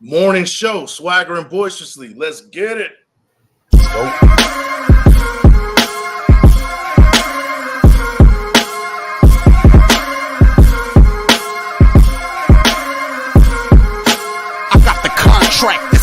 Morning show, swaggering boisterously. Let's get it.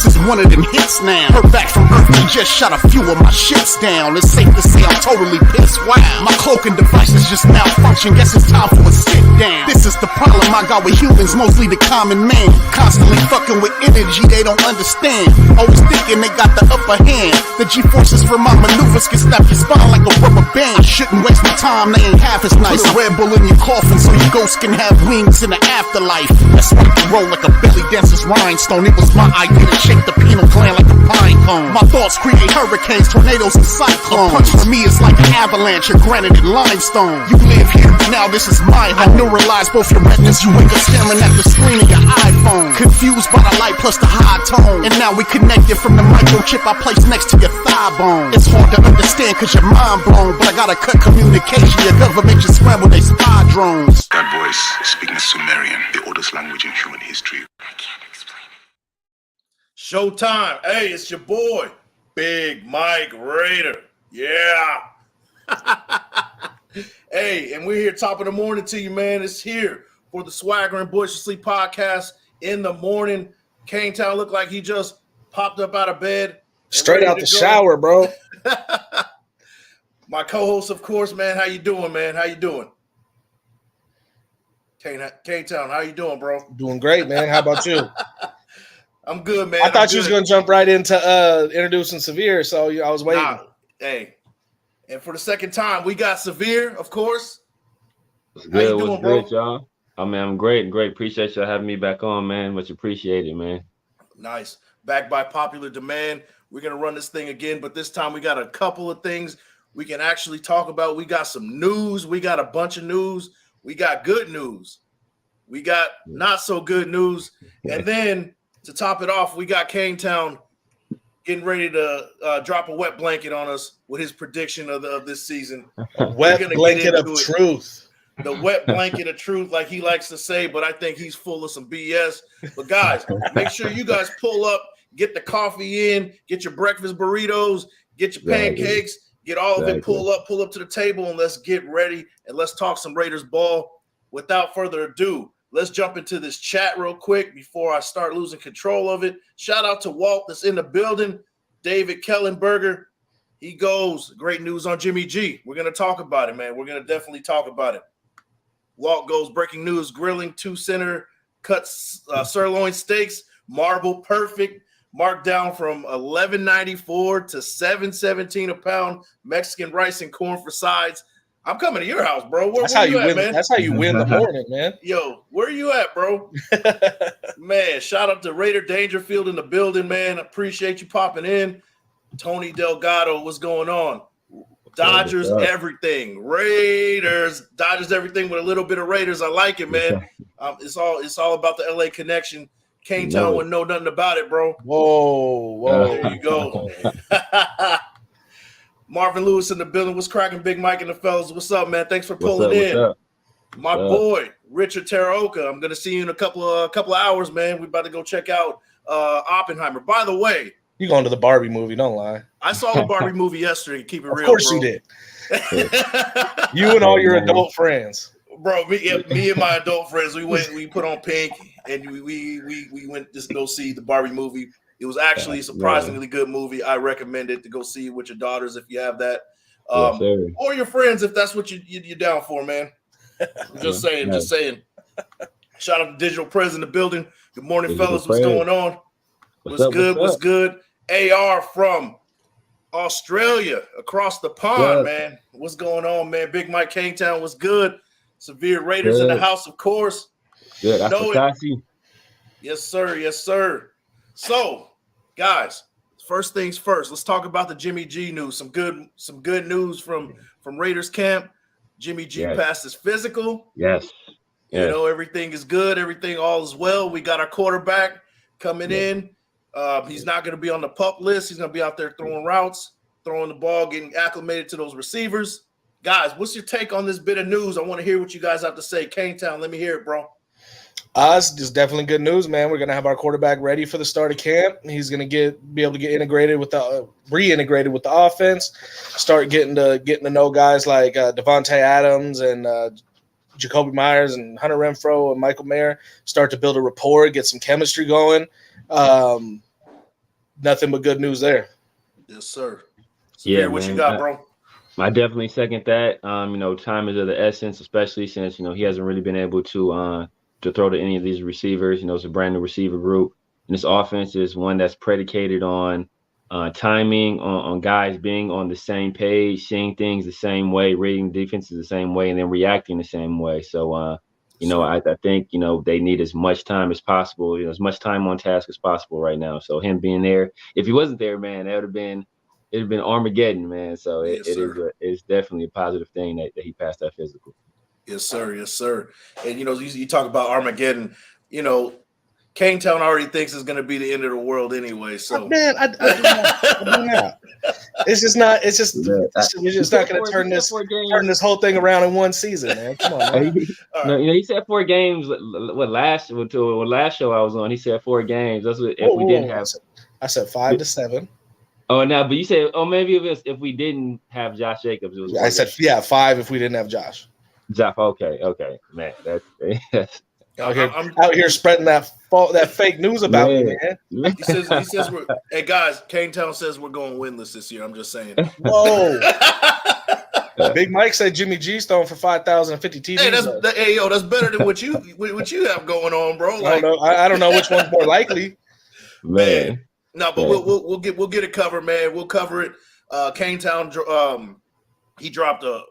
This is one of them hits now. Heard back from Earth, we just shot a few of my ships down. It's safe to say I'm totally pissed. Wow, my cloaking device is just malfunction. Guess it's time for a sit down. This is the problem I got with humans, mostly the common man. Constantly fucking with energy they don't understand. Always thinking they got the upper hand. The G-forces from my maneuvers can snap your spine like a rubber band. I shouldn't waste my time, they ain't half as nice. Put a Red Bull in your coffin so your ghost can have wings in the afterlife. That's why you roll like a belly dancer's rhinestone. It was my idea to shake the pineal gland like a pine cone. My thoughts create hurricanes, tornadoes, and cyclones. A punch for me is like an avalanche of granite and limestone. You live here, but now this is my home. I neuralize both your retinas. You wake up staring at the screen of your iPhone. Confused by the light plus the high tone. And now we connected from the microchip I placed next to your thigh bone. It's hard to understand cause you're mind blown, but I gotta cut communication. Your government just scramble they spy drones. That voice speaking Sumerian, the oldest language in human history. I can't explain it. Showtime. Hey, it's your boy, Big Mike Raider. Yeah. Hey, and we're here top of the morning to you, man. It's here for the Swaggering Boisterously podcast in the morning. KaneTown looked like he just popped up out of bed. Straight out the shower, bro. My co-host, of course, man. How you doing, man? How you doing? KaneTown, how you doing, bro? Doing great, man. How about you? I'm good, man. I thought you was going to jump right into introducing Severe, so I was waiting. Nah, hey, and for the second time, we got Severe, of course. What's good? What's good, y'all? I mean, I'm great. Appreciate y'all having me back on, man. Much appreciated, man. Nice. Back by popular demand. We're going to run this thing again, but this time we got a couple of things we can actually talk about. We got some news. We got a bunch of news. We got good news. We got not so good news. And then to top it off, we got KaneTown getting ready to drop a wet blanket on us with his prediction of this season. A wet blanket of truth. The wet blanket of truth, like he likes to say, but I think he's full of some BS. But guys, make sure you guys pull up, get the coffee in, get your breakfast burritos, get your pancakes, get all of it, pull up to the table, and let's get ready and let's talk some Raiders ball. Without further ado, let's jump into this chat real quick before I start losing control of it. Shout out to Walt that's in the building. David Kellenberger. He goes, great news on Jimmy G. We're going to talk about it, man. We're going to definitely talk about it. Walt goes, breaking news, grilling 2-center cuts sirloin steaks, marble perfect, marked down from $11.94 to $7.17 a pound, Mexican rice and corn for sides. I'm coming to your house, bro. That's how you win, man. That's how you win the morning, man. Yo, where are you at, bro? Man, shout out to Raider Dangerfield in the building, man. Appreciate you popping in. Tony Delgado, what's going on? Dodgers everything. Raiders. Dodgers everything with a little bit of Raiders. I like it, man. It's all about the LA connection. KaneTown wouldn't know nothing about it, bro. Whoa. There you go. Marvin Lewis in the building. What's cracking, Big Mike and the fellas? What's up, man? Thanks for pulling in. My boy, Richard Teraoka. I'm gonna see you in a couple of hours, man. We're about to go check out Oppenheimer. By the way, you going to the Barbie movie? Don't lie. I saw the Barbie movie yesterday. Keep it real. Of course bro. you did. You and all your adult friends, bro. Me and my adult friends. We put on pink and we went to go see the Barbie movie. It was actually a surprisingly good movie. I recommend it to go see with your daughters if you have that, or your friends if that's what you're down for, man. Just saying. Shout out to Digital Prez in the building. Good morning, fellas. What's going on? What's good? AR from Australia, across the pond, man. What's going on, man? Big Mike KaneTown, what's good? Severe Raiders in the house, of course. Good. Yes, sir. Yes, sir. So, guys, first things first. Let's talk about the Jimmy G news. Some good news from Raiders camp. Jimmy G passed his physical. Yes. You know, everything is good. Everything all is well. We got our quarterback coming in. He's not going to be on the PUP list. He's going to be out there throwing routes, throwing the ball, getting acclimated to those receivers. Guys, what's your take on this bit of news? I want to hear what you guys have to say. KaneTown, let me hear it, bro. Us, just definitely good news, man. We're gonna have our quarterback ready for the start of camp. He's gonna be able to get reintegrated with the offense. Start getting to know guys like Devontae Adams and Jacoby Myers and Hunter Renfrow and Michael Mayer. Start to build a rapport, get some chemistry going. Nothing but good news there. Yes, sir. Yeah, what man. you got, bro? I definitely second that. Time is of the essence, especially since he hasn't really been able to throw to any of these receivers. It's a brand new receiver group, and this offense is one that's predicated on timing, on guys being on the same page, seeing things the same way, reading defenses the same way, and then reacting the same way. So, I think they need as much time as possible, as much time on task as possible right now. So him being there, if he wasn't there, man, it'd have been Armageddon, man. So it's definitely a positive thing that he passed that physical. Yes, sir. Yes, sir. And you talk about Armageddon. KaneTown already thinks it's going to be the end of the world anyway. So man, I do not. It's just not. It's just we're just not going to turn this whole thing around in one season, man. Come on, man. No, he said 4 games. Last show I was on, he said 4 games. That's what we didn't have. I said 5 to 7. Oh, now, but you said, maybe if we didn't have Josh Jacobs, it was. I said 5 if we didn't have Josh. Okay, man, that's out here spreading that fake news about me, man. He says hey guys, KaneTown says we're going winless this year. I'm just saying. Whoa. Big Mike said Jimmy G's throwing for 5,050 TVs. Hey, that's better than what you have going on, bro. Like, I don't know which one's more likely. Man. No, but we'll get it covered, man. We'll cover it. KaneTown, he dropped a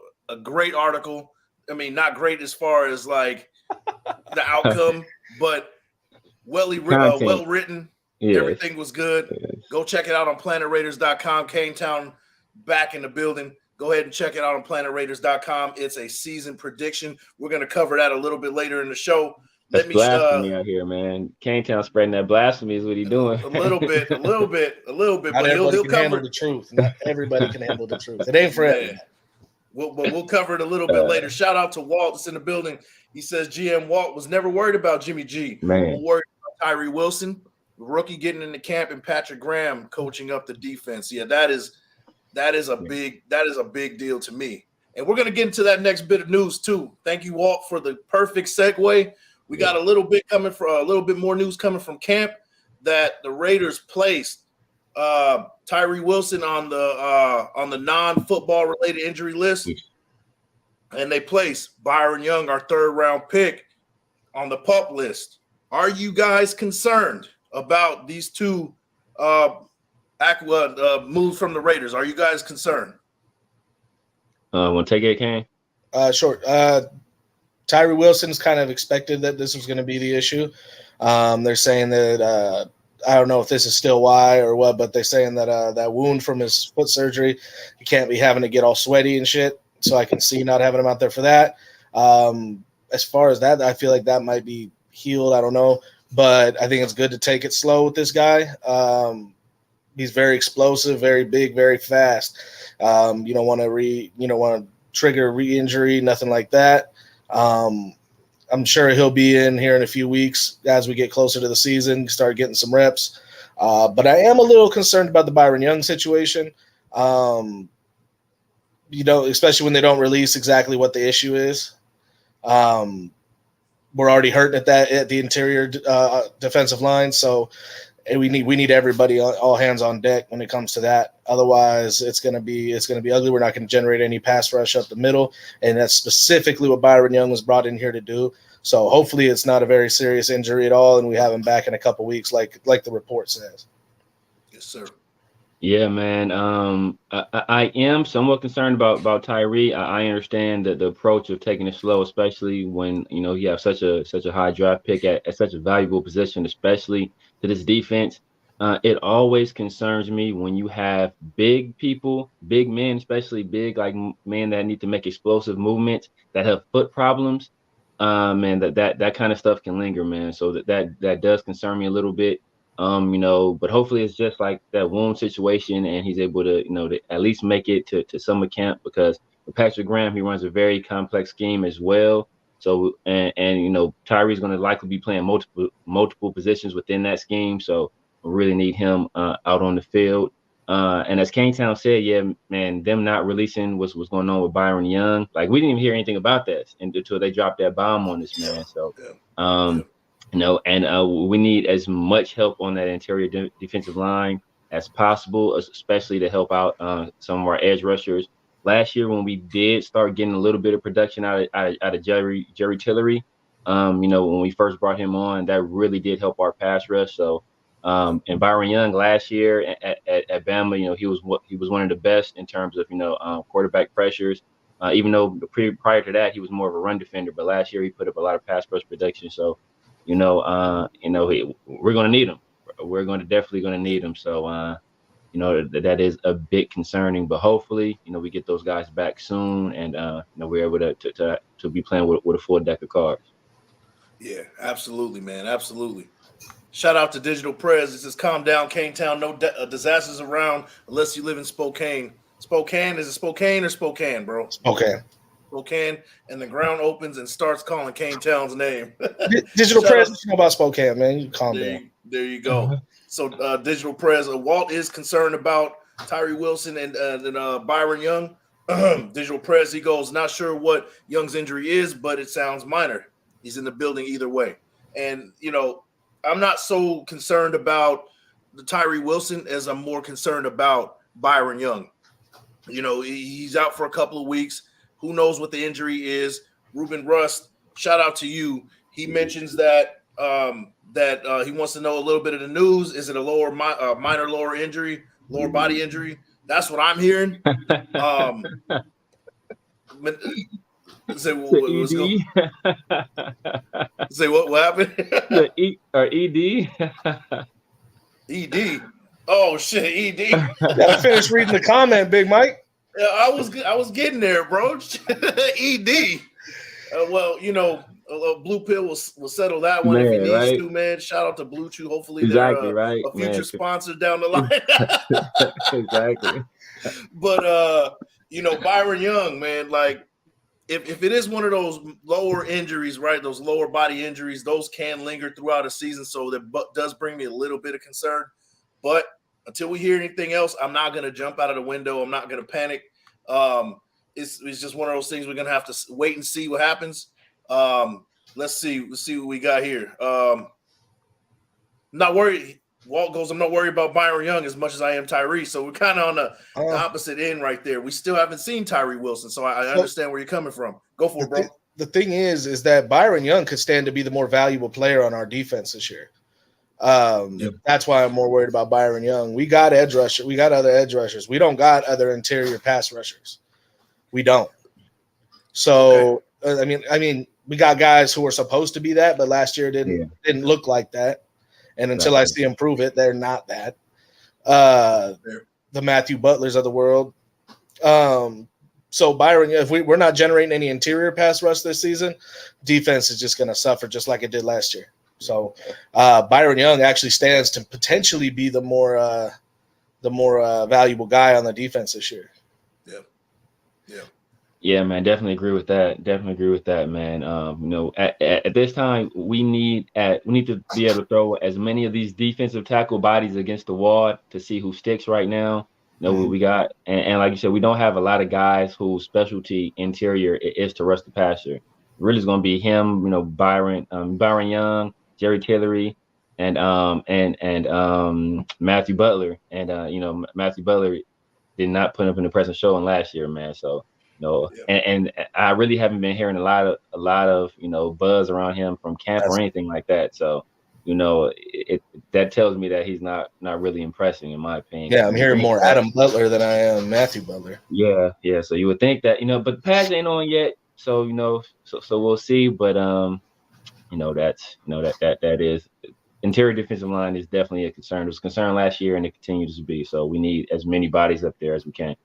great article. I mean, not great as far as like the outcome, but well written. Yes. Everything was good. Yes. Go check it out on PlanetRaiders.com. KaneTown back in the building. Go ahead and check it out on PlanetRaiders.com. It's a season prediction. We're going to cover that a little bit later in the show. That's blasphemy out here, man. KaneTown spreading that blasphemy is what he's doing. A little bit. Not But he'll handle the truth. Not everybody can handle the truth. It ain't for everyone. We'll cover it a little bit later. Shout out to Walt that's in the building. He says GM Walt was never worried about Jimmy G. Man. Worried about Tyree Wilson, rookie getting into camp, and Patrick Graham coaching up the defense. Yeah, that is a big deal to me. And we're gonna get into that next bit of news too. Thank you, Walt, for the perfect segue. We got a little bit more news coming from camp that the Raiders placed Tyree Wilson on the non-football related injury list, and they placed Byron Young, our 3rd round pick, on the PUP list. Are you guys concerned about these two moves from the Raiders? Are you guys concerned? Want to take it, Kane? Sure. Tyree Wilson's kind of expected that this was going to be the issue. They're saying that I don't know if this is still why or what, but they're saying that that wound from his foot surgery, he can't be having to get all sweaty and shit. So I can see not having him out there for that. As far as that, I feel like that might be healed. I don't know, but I think it's good to take it slow with this guy. He's very explosive, very big, very fast. You don't want to trigger re-injury, nothing like that. I'm sure he'll be in here in a few weeks as we get closer to the season, start getting some reps. But I am a little concerned about the Byron Young situation. Especially when they don't release exactly what the issue is. We're already hurting at the interior defensive line, so we need everybody, all hands on deck when it comes to that. Otherwise, it's gonna be ugly. We're not going to generate any pass rush up the middle, and that's specifically what Byron Young was brought in here to do. So hopefully, it's not a very serious injury at all, and we have him back in a couple weeks, like the report says. Yes, sir. Yeah, man. I am somewhat concerned about Tyree. I understand that the approach of taking it slow, especially when you have such a high draft pick at such a valuable position, especially to this defense. It always concerns me when you have big people, big men, especially big like men that need to make explosive movements that have foot problems. And that kind of stuff can linger, man. So that does concern me a little bit. But hopefully it's just like that wound situation, and he's able to, to at least make it to summer camp, because with Patrick Graham, he runs a very complex scheme as well. So and Tyree's going to likely be playing multiple positions within that scheme. So we really need him out on the field. And as KaneTown said, yeah, man, them not releasing what's going on with Byron Young. Like, we didn't even hear anything about that until they dropped that bomb on this man. So, we need as much help on that interior defensive line as possible, especially to help out some of our edge rushers. Last year, when we did start getting a little bit of production out of Jerry Tillery, when we first brought him on, that really did help our pass rush. So, and Byron Young last year at Bama, he was one of the best in terms of quarterback pressures. Even though prior to that he was more of a run defender, but last year he put up a lot of pass rush production. So, we're going to need him. We're definitely going to need him. So, that is a bit concerning, but hopefully, we get those guys back soon, and we're able to be playing with a full deck of cards. Yeah, absolutely, man, absolutely. Shout out to Digital Prez. It says, calm down, KaneTown. No disasters around unless you live in Spokane. Spokane, is it Spokane or Spokane, bro? Spokane, and the ground opens and starts calling KaneTown's name. Digital Prez, what you know about Spokane, man? You calm down. There you go. So, Digital Prez, Walt is concerned about Tyree Wilson and Byron Young. Digital Prez, he goes, not sure what Young's injury is, but it sounds minor. He's in the building either way. And, I'm not so concerned about the Tyree Wilson as I'm more concerned about Byron Young. He's out for a couple of weeks. Who knows what the injury is? Ruben Rust, shout out to you. He mentions that he wants to know a little bit of the news. Is it a minor lower body injury? That's what I'm hearing. Say what happened? ED. ED. Oh shit, ED. I finished reading the comment, Big Mike. Yeah, I was getting there, bro. ED. Blue Pill will settle that one if he needs to, man. Shout out to Blue Chew. Hopefully, exactly, they're a future sponsor down the line. Exactly. But Byron Young, man, like, if it is one of those lower injuries, right, those lower body injuries, those can linger throughout a season. So that does bring me a little bit of concern. But until we hear anything else, I'm not going to jump out of the window. I'm not going to panic. It's just one of those things we're going to have to wait and see what happens. Let's see what we got here. Not worried. Walt goes, I'm not worried about Byron Young as much as I am Tyree. So we're kind of on the opposite end right there. We still haven't seen Tyree Wilson, so I understand where you're coming from. Go for it, bro. The thing is that Byron Young could stand to be the more valuable player on our defense this year. That's why I'm more worried about Byron Young. We got edge rusher. We got other edge rushers. We don't got other interior pass rushers. We don't. So, okay. I mean, we got guys who were supposed to be that, but last year didn't look like that. And until I see them prove it, they're not that. The Matthew Butlers of the world. So Byron, if we're not generating any interior pass rush this season, defense is just going to suffer just like it did last year. So Byron Young actually stands to potentially be the more valuable guy on the defense this year. Yeah, man, definitely agree with that. Man. At this time, we need to be able to throw as many of these defensive tackle bodies against the wall to see who sticks right now. What we got, and like you said, we don't have a lot of guys whose specialty interior is to rush the passer. Really, is going to be him. Byron Young, Jerry Tillery, and Matthew Butler. And Matthew Butler did not put up an impressive showing last year, man. So. And I really haven't been hearing a lot of buzz around him from camp or anything like that. So, that tells me that he's not really impressing, in my opinion. Yeah, I'm hearing more Adam Butler than I am Matthew Butler. Yeah. So you would think that, but the pass ain't on yet. So so we'll see. But that is interior defensive line is definitely a concern. It was a concern last year, and it continues to be. So we need as many bodies up there as we can.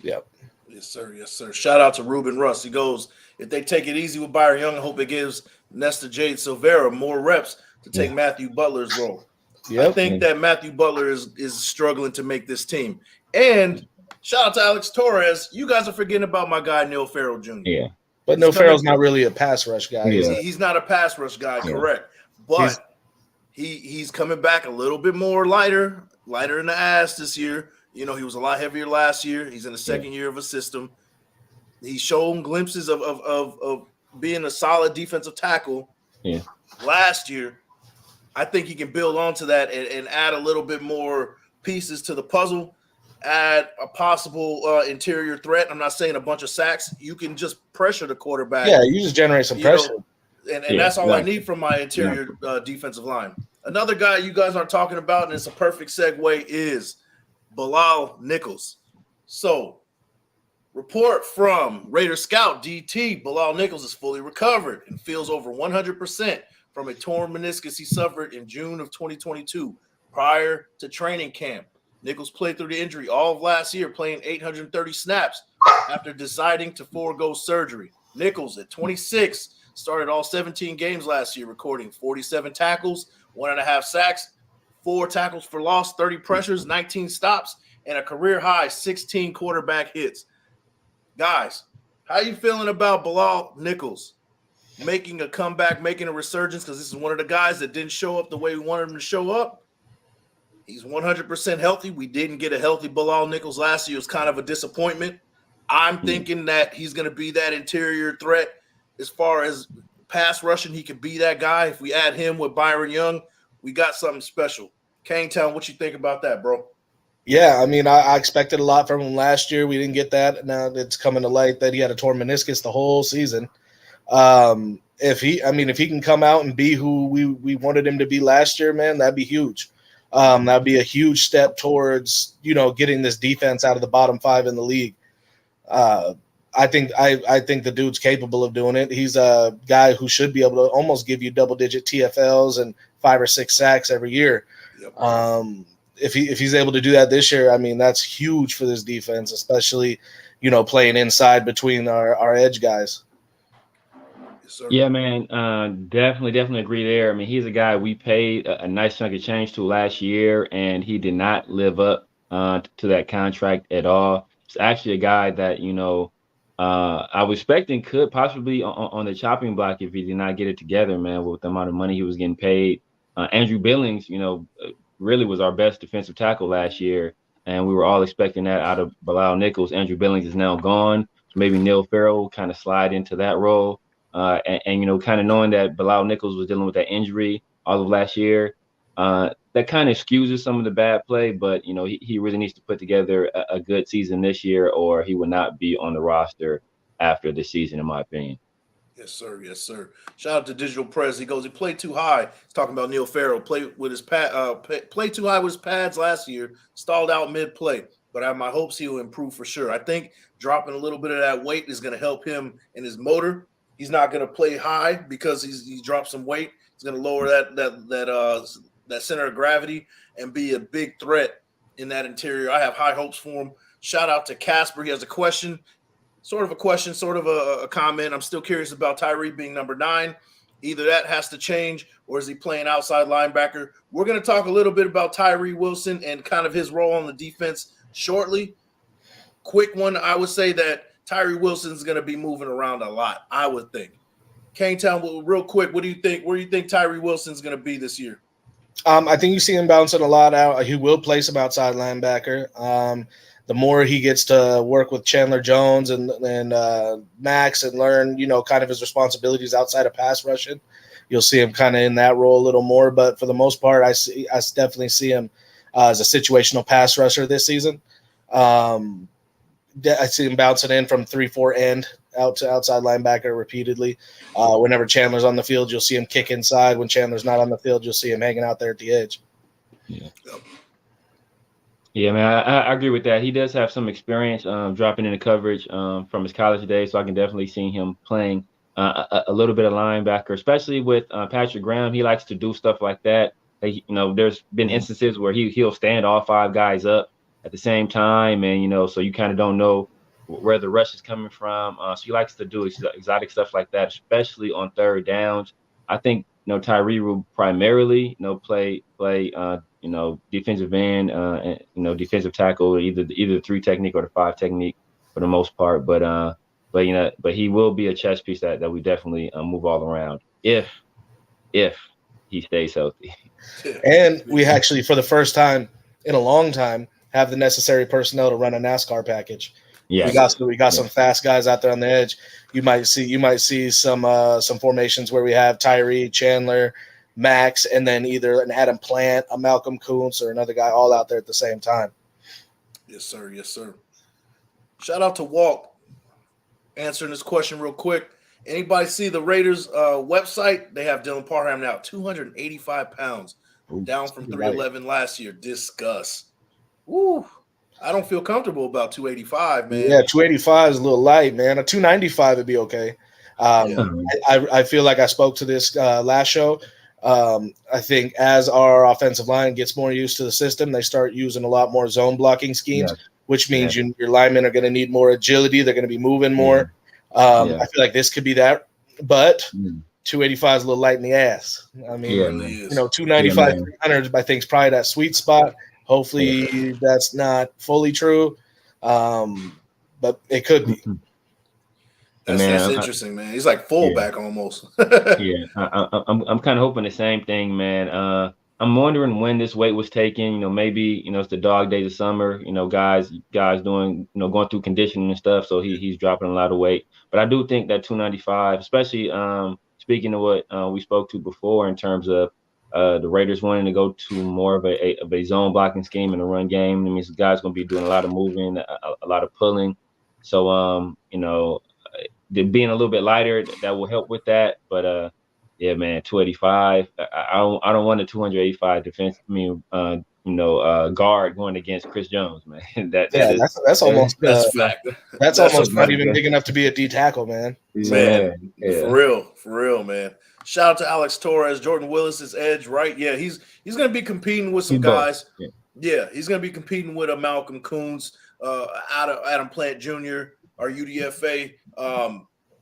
Yep. Yes, sir. Shout out to Ruben Russ. He goes, if they take it easy with Byron Young, I hope it gives Nesta Jade Silvera more reps to take Matthew Butler's role. Yep. I think that Matthew Butler is struggling to make this team. And shout out to Alex Torres. You guys are forgetting about my guy, Neil Farrell Jr. Yeah. But No Farrell's not really a pass rush guy. Yeah. He's not a pass rush guy, correct. But he's coming back a little bit more lighter in the ass this year. You know, he was a lot heavier last year. He's in the second year of a system. He's shown glimpses of being a solid defensive tackle last year. I think he can build onto that and add a little bit more pieces to the puzzle, add a possible interior threat. I'm not saying a bunch of sacks. You can just pressure the quarterback. Yeah, you just generate some pressure. And that's all I need from my interior defensive line. Another guy you guys aren't talking about, and it's a perfect segue, is Bilal Nichols. So, report from Raider Scout DT, Bilal Nichols is fully recovered and feels over 100% from a torn meniscus he suffered in June of 2022 prior to training camp. Nichols played through the injury all of last year, playing 830 snaps after deciding to forego surgery. Nichols, at 26, started all 17 games last year, recording 47 tackles, 1.5 sacks, 4 tackles for loss, 30 pressures, 19 stops, and a career-high 16 quarterback hits. Guys, how you feeling about Bilal Nichols making a comeback, making a resurgence? Because this is one of the guys that didn't show up the way we wanted him to show up. He's 100% healthy. We didn't get a healthy Bilal Nichols last year. It was kind of a disappointment. I'm thinking that he's going to be that interior threat as far as pass rushing. He could be that guy. If we add him with Byron Young, we got something special. KaneTown, what you think about that, bro? Yeah, I mean, I expected a lot from him last year. We didn't get that. Now it's coming to light that he had a torn meniscus the whole season. If he can come out and be who we wanted him to be last year, man, that'd be huge. That'd be a huge step towards, getting this defense out of the bottom 5 in the league. I think the dude's capable of doing it. He's a guy who should be able to almost give you double-digit TFLs and 5 or 6 sacks every year. Yep. If he's able to do that this year, I mean, that's huge for this defense, especially, playing inside between our edge guys. Yes, yeah, man, definitely agree there. I mean, he's a guy we paid a nice chunk of change to last year, and he did not live up to that contract at all. It's actually a guy that, I was expecting could possibly on the chopping block if he did not get it together, man, with the amount of money he was getting paid. Andrew Billings, really was our best defensive tackle last year, and we were all expecting that out of Bilal Nichols. Andrew Billings is now gone, so maybe Neil Farrell will kind of slide into that role. And kind of knowing that Bilal Nichols was dealing with that injury all of last year, that kind of excuses some of the bad play, but, he really needs to put together a good season this year, or he will not be on the roster after this season, in my opinion. Yes, sir. Yes, sir. Shout out to Digital Press. He goes, he played too high. He's talking about Neil Farrell. Played too high with his pads last year. Stalled out mid-play. But I have my hopes he will improve for sure. I think dropping a little bit of that weight is going to help him in his motor. He's not going to play high because he dropped some weight. He's going to lower that center of gravity and be a big threat in that interior. I have high hopes for him. Shout out to Casper. He has a question. Sort of a comment. I'm still curious about Tyree being number 9. Either that has to change, or is he playing outside linebacker? We're going to talk a little bit about Tyree Wilson and kind of his role on the defense shortly. Quick one, I would say that Tyree Wilson's going to be moving around a lot, I would think. KaneTown, real quick, what do you think? Where do you think Tyree Wilson's going to be this year? I think you see him bouncing a lot out. He will play some outside linebacker. The more he gets to work with Chandler Jones and Max and learn, kind of his responsibilities outside of pass rushing, you'll see him kind of in that role a little more. But for the most part, I definitely see him as a situational pass rusher this season. I see him bouncing in from 3-4 end out to outside linebacker repeatedly. Whenever Chandler's on the field, you'll see him kick inside. When Chandler's not on the field, you'll see him hanging out there at the edge. Yeah, man, I agree with that. He does have some experience dropping into coverage from his college days, so I can definitely see him playing a little bit of linebacker, especially with Patrick Graham. He likes to do stuff like that. There's been instances where he'll stand all 5 guys up at the same time, and so you kind of don't know where the rush is coming from. So he likes to do exotic stuff like that, especially on third downs. I think Tyree will primarily play defensive end, and defensive tackle, either the 3 technique or the 5 technique for the most part. But but he will be a chess piece that we definitely move all around if he stays healthy. And we actually, for the first time in a long time, have the necessary personnel to run a NASCAR package. Yeah, we got some fast guys out there on the edge. You might see some formations where we have Tyree, Chandler, Max, and then either an Adam Plant, a Malcolm Kuntz, or another guy all out there at the same time. Yes, sir. Yes, sir. Shout out to Walt answering this question real quick. Anybody see the Raiders website? They have Dylan Parham now 285 pounds, down from 311 last year. Discuss. Woo. I don't feel comfortable about 285, man. Yeah, 285 is a little light, man. A 295 would be okay. I feel like I spoke to this last show. I think as our offensive line gets more used to the system, they start using a lot more zone blocking schemes, which means your linemen are going to need more agility. They're going to be moving more. I feel like this could be that, but 285 is a little light in the ass. I mean, 295, 300, I think is probably that sweet spot. Hopefully that's not fully true, but it could be. That's interesting, man. He's like fullback almost. I'm kind of hoping the same thing, man. I'm wondering when this weight was taken. Maybe it's the dog days of summer. Guys doing going through conditioning and stuff. So he's dropping a lot of weight. But I do think that 295, especially speaking of what we spoke to before in terms of the Raiders wanting to go to more of a zone blocking scheme in the run game. It means the guy's going to be doing a lot of moving, a lot of pulling. So being a little bit lighter, that will help with that. But yeah, man, 285. I don't want a 285 defense. Guard going against Chris Jones, man. That's almost fact. That's almost not even big enough to be a D tackle, man. Man, for real, man. Shout out to Alex Torres, Jordan Willis's edge, right? Yeah, he's going to be competing with some guys. Yeah, he's going to be competing with a Malcolm Kuntz, Adam Plant Jr., our UDFA.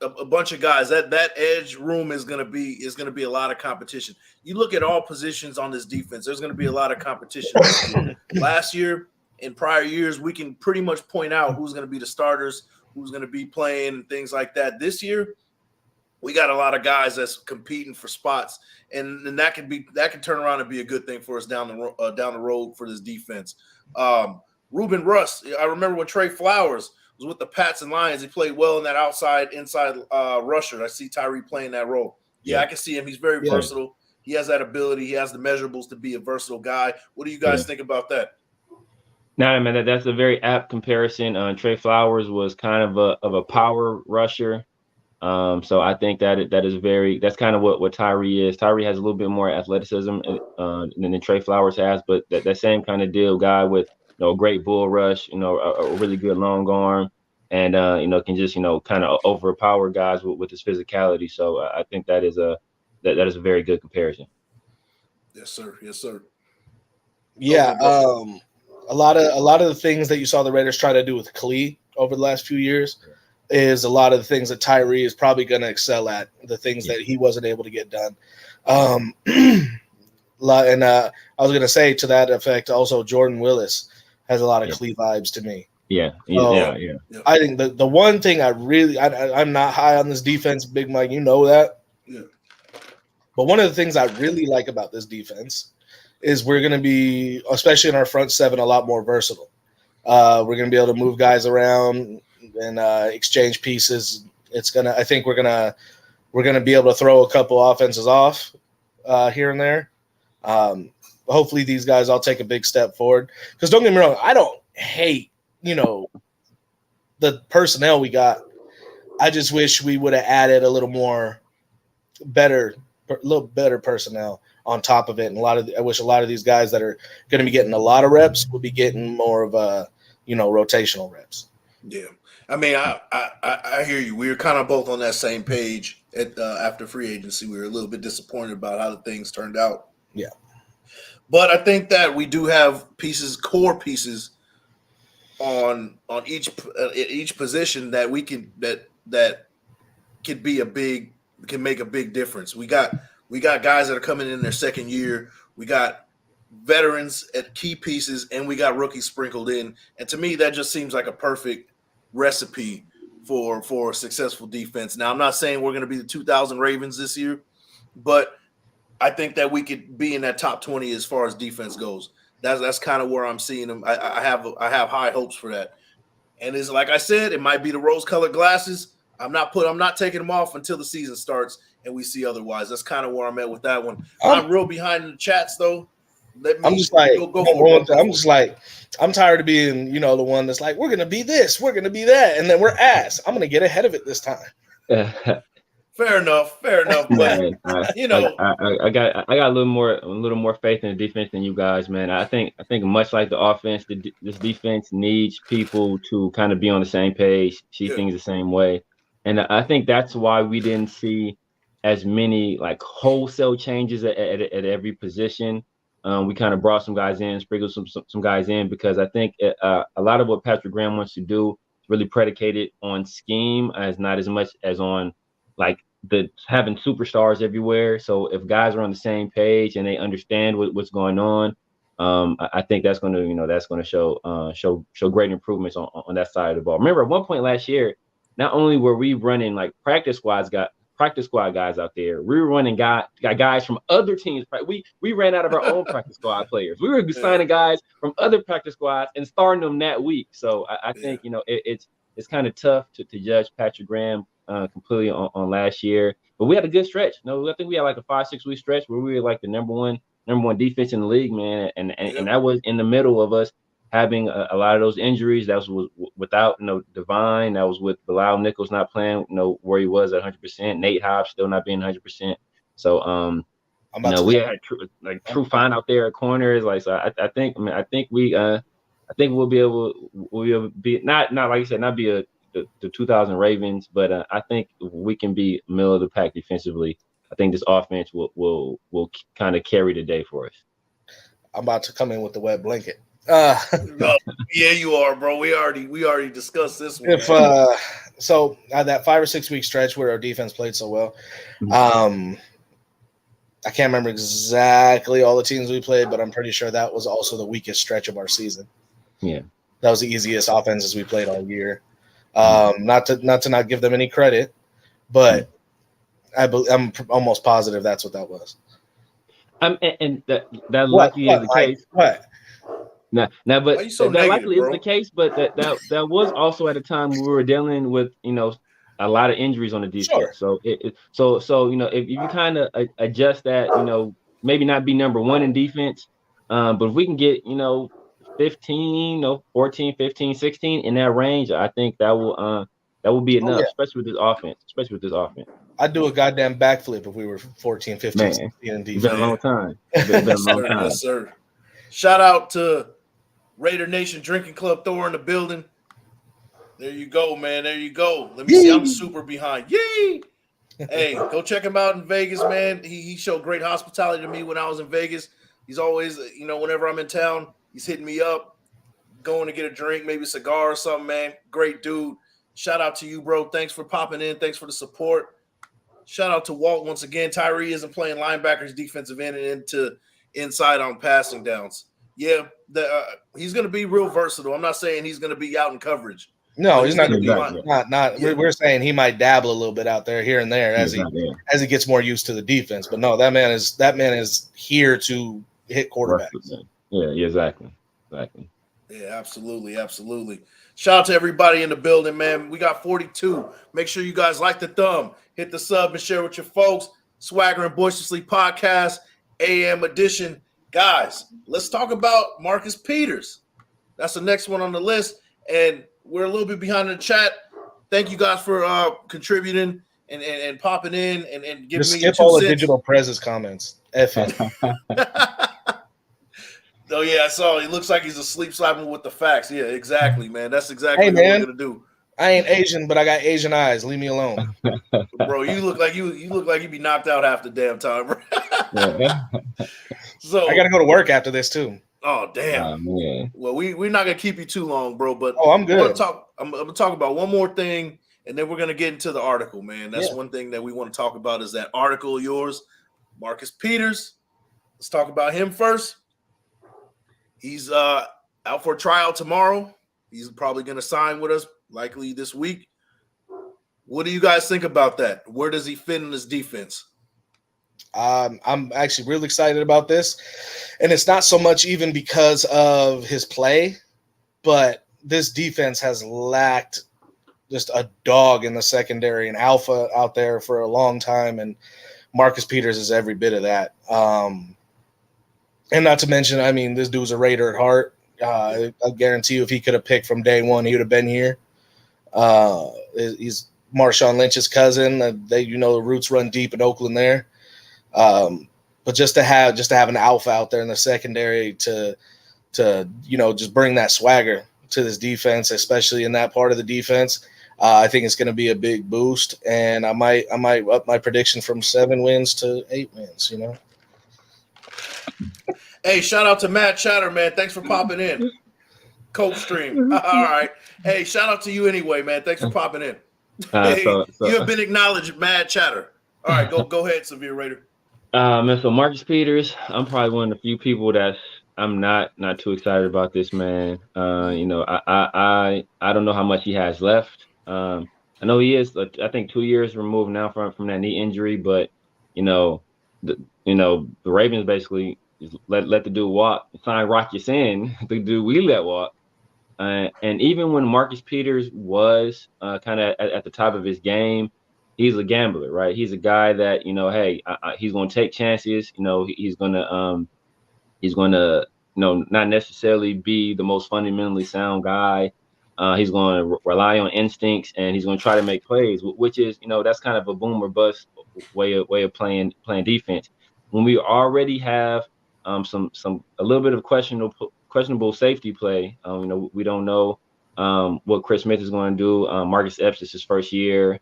A bunch of guys. That edge room is going to be a lot of competition. You look at all positions on this defense. There's going to be a lot of competition this year. Last year, in prior years, we can pretty much point out who's going to be the starters, who's going to be playing, and things like that. This year, we got a lot of guys that's competing for spots, and that can turn around and be a good thing for us down the road for this defense. Ruben Russ. I remember when Trey Flowers was with the Pats and Lions. He played well in that inside rusher. I see Tyree playing that role. Yeah, I can see him. He's very versatile. He has that ability. He has the measurables to be a versatile guy. What do you guys think about that? No, man, that's a very apt comparison. Trey Flowers was kind of a power rusher. So I think that's kind of what Tyree is. Tyree has a little bit more athleticism than Trey Flowers has, but that same kind of deal, guy with a great bull rush, a really good long arm, and can just kind of overpower guys with his physicality. So I think that is a very good comparison. Yes, sir. Yes, sir. Yeah, a lot of the things that you saw the Raiders try to do with Klee over the last few years is a lot of the things that Tyree is probably going to excel at, the things that he wasn't able to get done. And I was going to say to that effect also, Jordan Willis has a lot of Klee vibes to me. Yeah. I think the one thing I'm not high on this defense, Big Mike, you know that. Yeah. But one of the things I really like about this defense is we're going to be, especially in our front seven, a lot more versatile. We're going to be able to move guys around and exchange pieces. I think we're gonna be able to throw a couple offenses off here and there. Hopefully these guys all take a big step forward. Because don't get me wrong, I don't hate the personnel we got. I just wish we would have added a little better personnel on top of it. And I wish a lot of these guys that are going to be getting a lot of reps will be getting more of a rotational reps. Yeah. I mean, I hear you. We were kind of both on that same page after free agency. We were a little bit disappointed about how the things turned out. Yeah. But I think that we do have core pieces on each position that we can that can make a big difference. We got guys that are coming in their second year. We got veterans at key pieces, and we got rookies sprinkled in. And to me, that just seems like a perfect recipe for a successful defense. Now, I'm not saying we're going to be the 2000 Ravens this year, but I think that we could be in that top 20 as far as defense goes. That's kind of where I'm seeing them. I have high hopes for that. And it's like I said, it might be the rose-colored glasses. I'm not taking them off until the season starts and we see otherwise. That's kind of where I'm at with that one. I'm real behind in the chats though. I'm tired of being, the one that's like, we're gonna be this, we're gonna be that, and then we're ass. I'm gonna get ahead of it this time. Fair enough. But I got a little more faith in the defense than you guys, man. I think much like the offense, this defense needs people to kind of be on the same page, see things the same way, and I think that's why we didn't see as many like wholesale changes at every position. We kind of brought some guys in, sprinkled some guys in, because I think a lot of what Patrick Graham wants to do is really predicated on scheme, as not as much as on like having superstars everywhere. So if guys are on the same page and they understand what's going on, I think that's going to show great improvements on that side of the ball. Remember, at one point last year, not only were we running like practice squad guys out there, we were running guys from other teams. We ran out of our own practice squad players. We were signing guys from other practice squads and starting them that week. So I think it's kind of tough to judge Patrick Graham completely on last year. But we had a good stretch. I think we had like a 5-6 week stretch where we were like the number one defense in the league, man. And that was in the middle of us having a lot of those injuries. That was without Divine. That was with Bilal Nichols not playing where he was at 100%. Nate Hobbs still not being 100%. So we had true fine out there at corners. Like, so I think we'll be able to be not like I said, not be the 2000 Ravens, but I think we can be middle of the pack defensively. I think this offense will kind of carry the day for us. I'm about to come in with the wet blanket. No, yeah, you are, bro. We already discussed this one. So that 5 or 6 week stretch where our defense played so well, I can't remember exactly all the teams we played, but I'm pretty sure that was also the weakest stretch of our season. Yeah, that was the easiest offenses we played all year. Not to give them any credit, but I'm almost positive that's what that was. And that likely is the case. What? Now, but so that negative, likely bro? is the case. But that was also at a time we were dealing with a lot of injuries on the defense. Sure. So if you kind of adjust that, maybe not be number one in defense, but if we can get 15, 14, 15, 16 in that range, I think that will be enough, especially with this offense. I'd do a goddamn backflip if we were 14, 15, 16 in defense. It's been a long time. Yes, sir. Shout out to Raider Nation Drinking Club Thor in the building. There you go, man. There you go. Let me see. I'm super behind. Yay! Hey, go check him out in Vegas, man. He showed great hospitality to me when I was in Vegas. He's always, whenever I'm in town, he's hitting me up, going to get a drink, maybe a cigar or something, man. Great dude. Shout out to you, bro. Thanks for popping in. Thanks for the support. Shout out to Walt once again. Tyree isn't playing linebackers, defensive end, and into inside on passing downs. Yeah, he's going to be real versatile. I'm not saying he's going to be out in coverage. No, he's not going to be. Not. Yeah. We're saying he might dabble a little bit out there, here and there, as he gets more used to the defense. But no, that man is here to hit quarterbacks. Yeah, exactly. Yeah, absolutely. Shout out to everybody in the building, man. We got 42. Make sure you guys like the thumb, hit the sub, and share with your folks. Swagger and Boisterously Podcast, AM edition. Guys, let's talk about Marcus Peters. That's the next one on the list, and we're a little bit behind in the chat. Thank you guys for contributing and popping in and giving just me skip all the digital presence comments. F it. Oh, yeah, I saw. He looks like he's asleep slapping with the facts. Yeah, exactly, man. That's exactly what we're going to do. I ain't Asian, but I got Asian eyes. Leave me alone. Bro, you look like you be knocked out half the damn time, bro. So I got to go to work after this, too. Oh, damn. Man. Well, we're not going to keep you too long, bro, but I'm good. I'm going to talk about one more thing, and then we're going to get into the article, man. That's one thing that we want to talk about is that article of yours, Marcus Peters. Let's talk about him first. He's out for a tryout tomorrow. He's probably going to sign with us likely this week. What do you guys think about that? Where does he fit in this defense? I'm actually really excited about this, and it's not so much even because of his play, but this defense has lacked just a dog in the secondary, an alpha out there for a long time, and Marcus Peters is every bit of that. And not to mention, I mean, this dude's a Raider at heart. I guarantee you if he could have picked from day one, he would have been here. He's Marshawn Lynch's cousin. The roots run deep in Oakland there. But just to have an alpha out there in the secondary to just bring that swagger to this defense, especially in that part of the defense, I think it's going to be a big boost. And I might up my prediction from 7 wins to 8 wins. Hey, shout out to Matt Chatter, man. Thanks for popping in. Coach Stream. All right. Hey, shout out to you anyway, man. Thanks for popping in. Hey, you have been acknowledged, Mad Chatter. All right, go ahead, Severe Raider. Man, so Marcus Peters, I'm probably one of the few people that I'm not too excited about this man. I don't know how much he has left. I know he is, I think, 2 years removed now from that knee injury, but the Ravens basically let the dude walk, sign Rock Ya-Sin, the dude we let walk. And even when Marcus Peters was kind of at the top of his game, he's a gambler, right? He's a guy that, he's going to take chances. He's going to, not necessarily be the most fundamentally sound guy. He's going to rely on instincts, and he's going to try to make plays, which is, that's kind of a boom or bust way of playing defense. When we already have a little bit of questionable safety play, we don't know what Chris Smith is going to do. Marcus Epps is his first year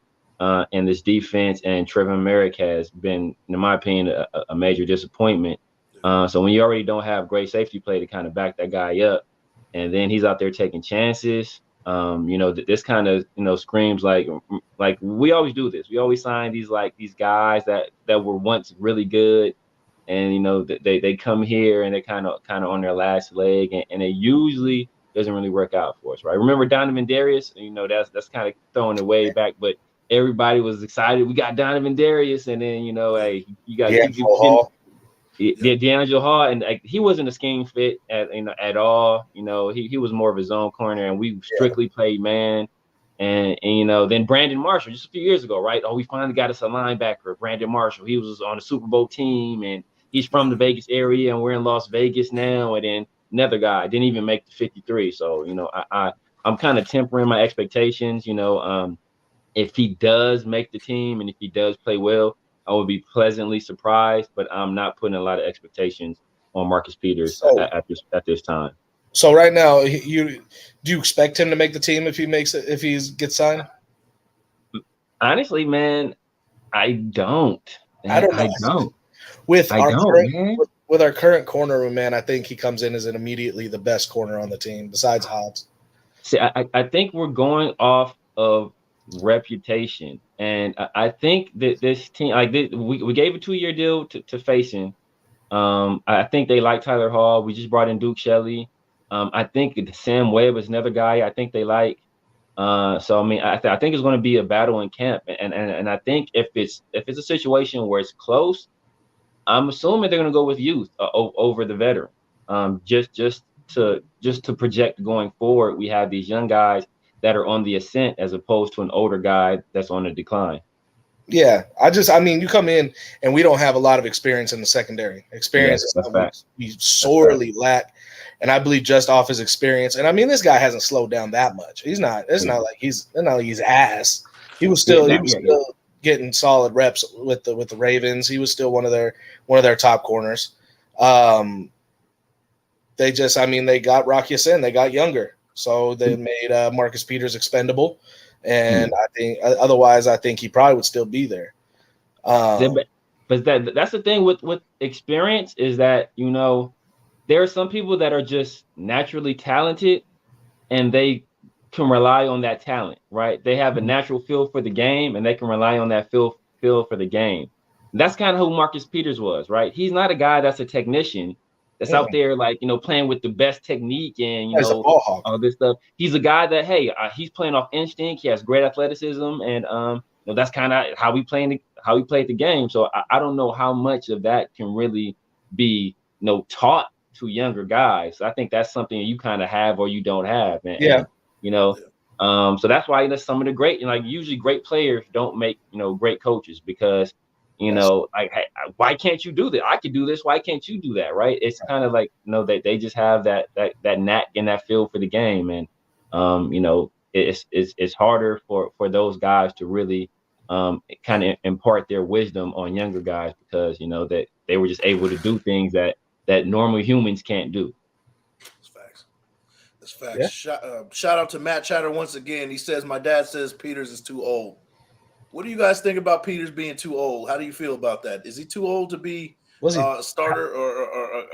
in this defense, and Trevor Merrick has been, in my opinion, a major disappointment. So when you already don't have great safety play to kind of back that guy up, and then he's out there taking chances, this kind of screams like we always do this. We always sign these guys that were once really good, and they come here and they kind of on their last leg, and it usually doesn't really work out for us, right? Remember Donovan Darius? That's kind of throwing it way back, but everybody was excited. We got Donovan Darius, and then hey, you got D'Angelo Hall, and he wasn't a scheme fit at all. He was more of his own corner, and we strictly played man. And then Brandon Marshall just a few years ago, right? Oh, we finally got us a linebacker, Brandon Marshall. He was on the Super Bowl team, and he's from the Vegas area, and we're in Las Vegas now. And then another guy didn't even make the 53. So I'm kind of tempering my expectations. If he does make the team and if he does play well, I would be pleasantly surprised, but I'm not putting a lot of expectations on Marcus Peters at this time. So right now, do you expect him to make the team if he gets signed? Honestly, man, I don't. I don't. With our current corner room, man, I think he comes in as immediately the best corner on the team besides Hobbs. See, I think we're going off of reputation, and I think that this team, we gave a 2-year deal to Faison. I think they like Tyler Hall. We just brought in Duke Shelley. I think Sam Webb is another guy I think they like. So I mean, I think it's going to be a battle in camp, and I think if it's a situation where it's close, I'm assuming they're going to go with youth over the veteran. Just to project going forward, we have these young guys that are on the ascent as opposed to an older guy that's on the decline. Yeah, you come in and we don't have a lot of experience in the secondary. Experience is something we sorely lack, and I believe just off his experience. And I mean, this guy hasn't slowed down that much. It's not like he's ass. He was still getting solid reps with the Ravens. He was still one of their top corners. They got Rock Ya-Sin. They got younger. So they made Marcus Peters expendable, and I think otherwise, I think he probably would still be there. But that's the thing with experience is that there are some people that are just naturally talented, and they can rely on that talent, right? They have a natural feel for the game, and they can rely on that feel for the game. And that's kind of who Marcus Peters was, right? He's not a guy that's a technician. that's out there, like, you know, playing with the best technique and, you He's a know, ball hawk. all this stuff. He's a guy that, hey, he's playing off instinct. He has great athleticism, and you know, that's kind of how we played the game. So I don't know how much of that can really be, you know, taught to younger guys. I think that's something you kind of have or you don't have, man. Yeah. And, you know, so that's why, you know, some of the great, you know, like usually great players don't make, you know, great coaches because, you know, like, hey, why can't you do that? I could do this. Why can't you do that? Right? It's kind of like, you know, they just have that knack and that feel for the game, and you know, it's harder for those guys to really kind of impart their wisdom on younger guys because, you know, that they were just able to do things that normal humans can't do. That's facts. That's facts. Yeah. Shout out to Matt Chatter once again. He says, my dad says Peters is too old. What do you guys think about Peters being too old? How do you feel about that? Is he too old to be a starter or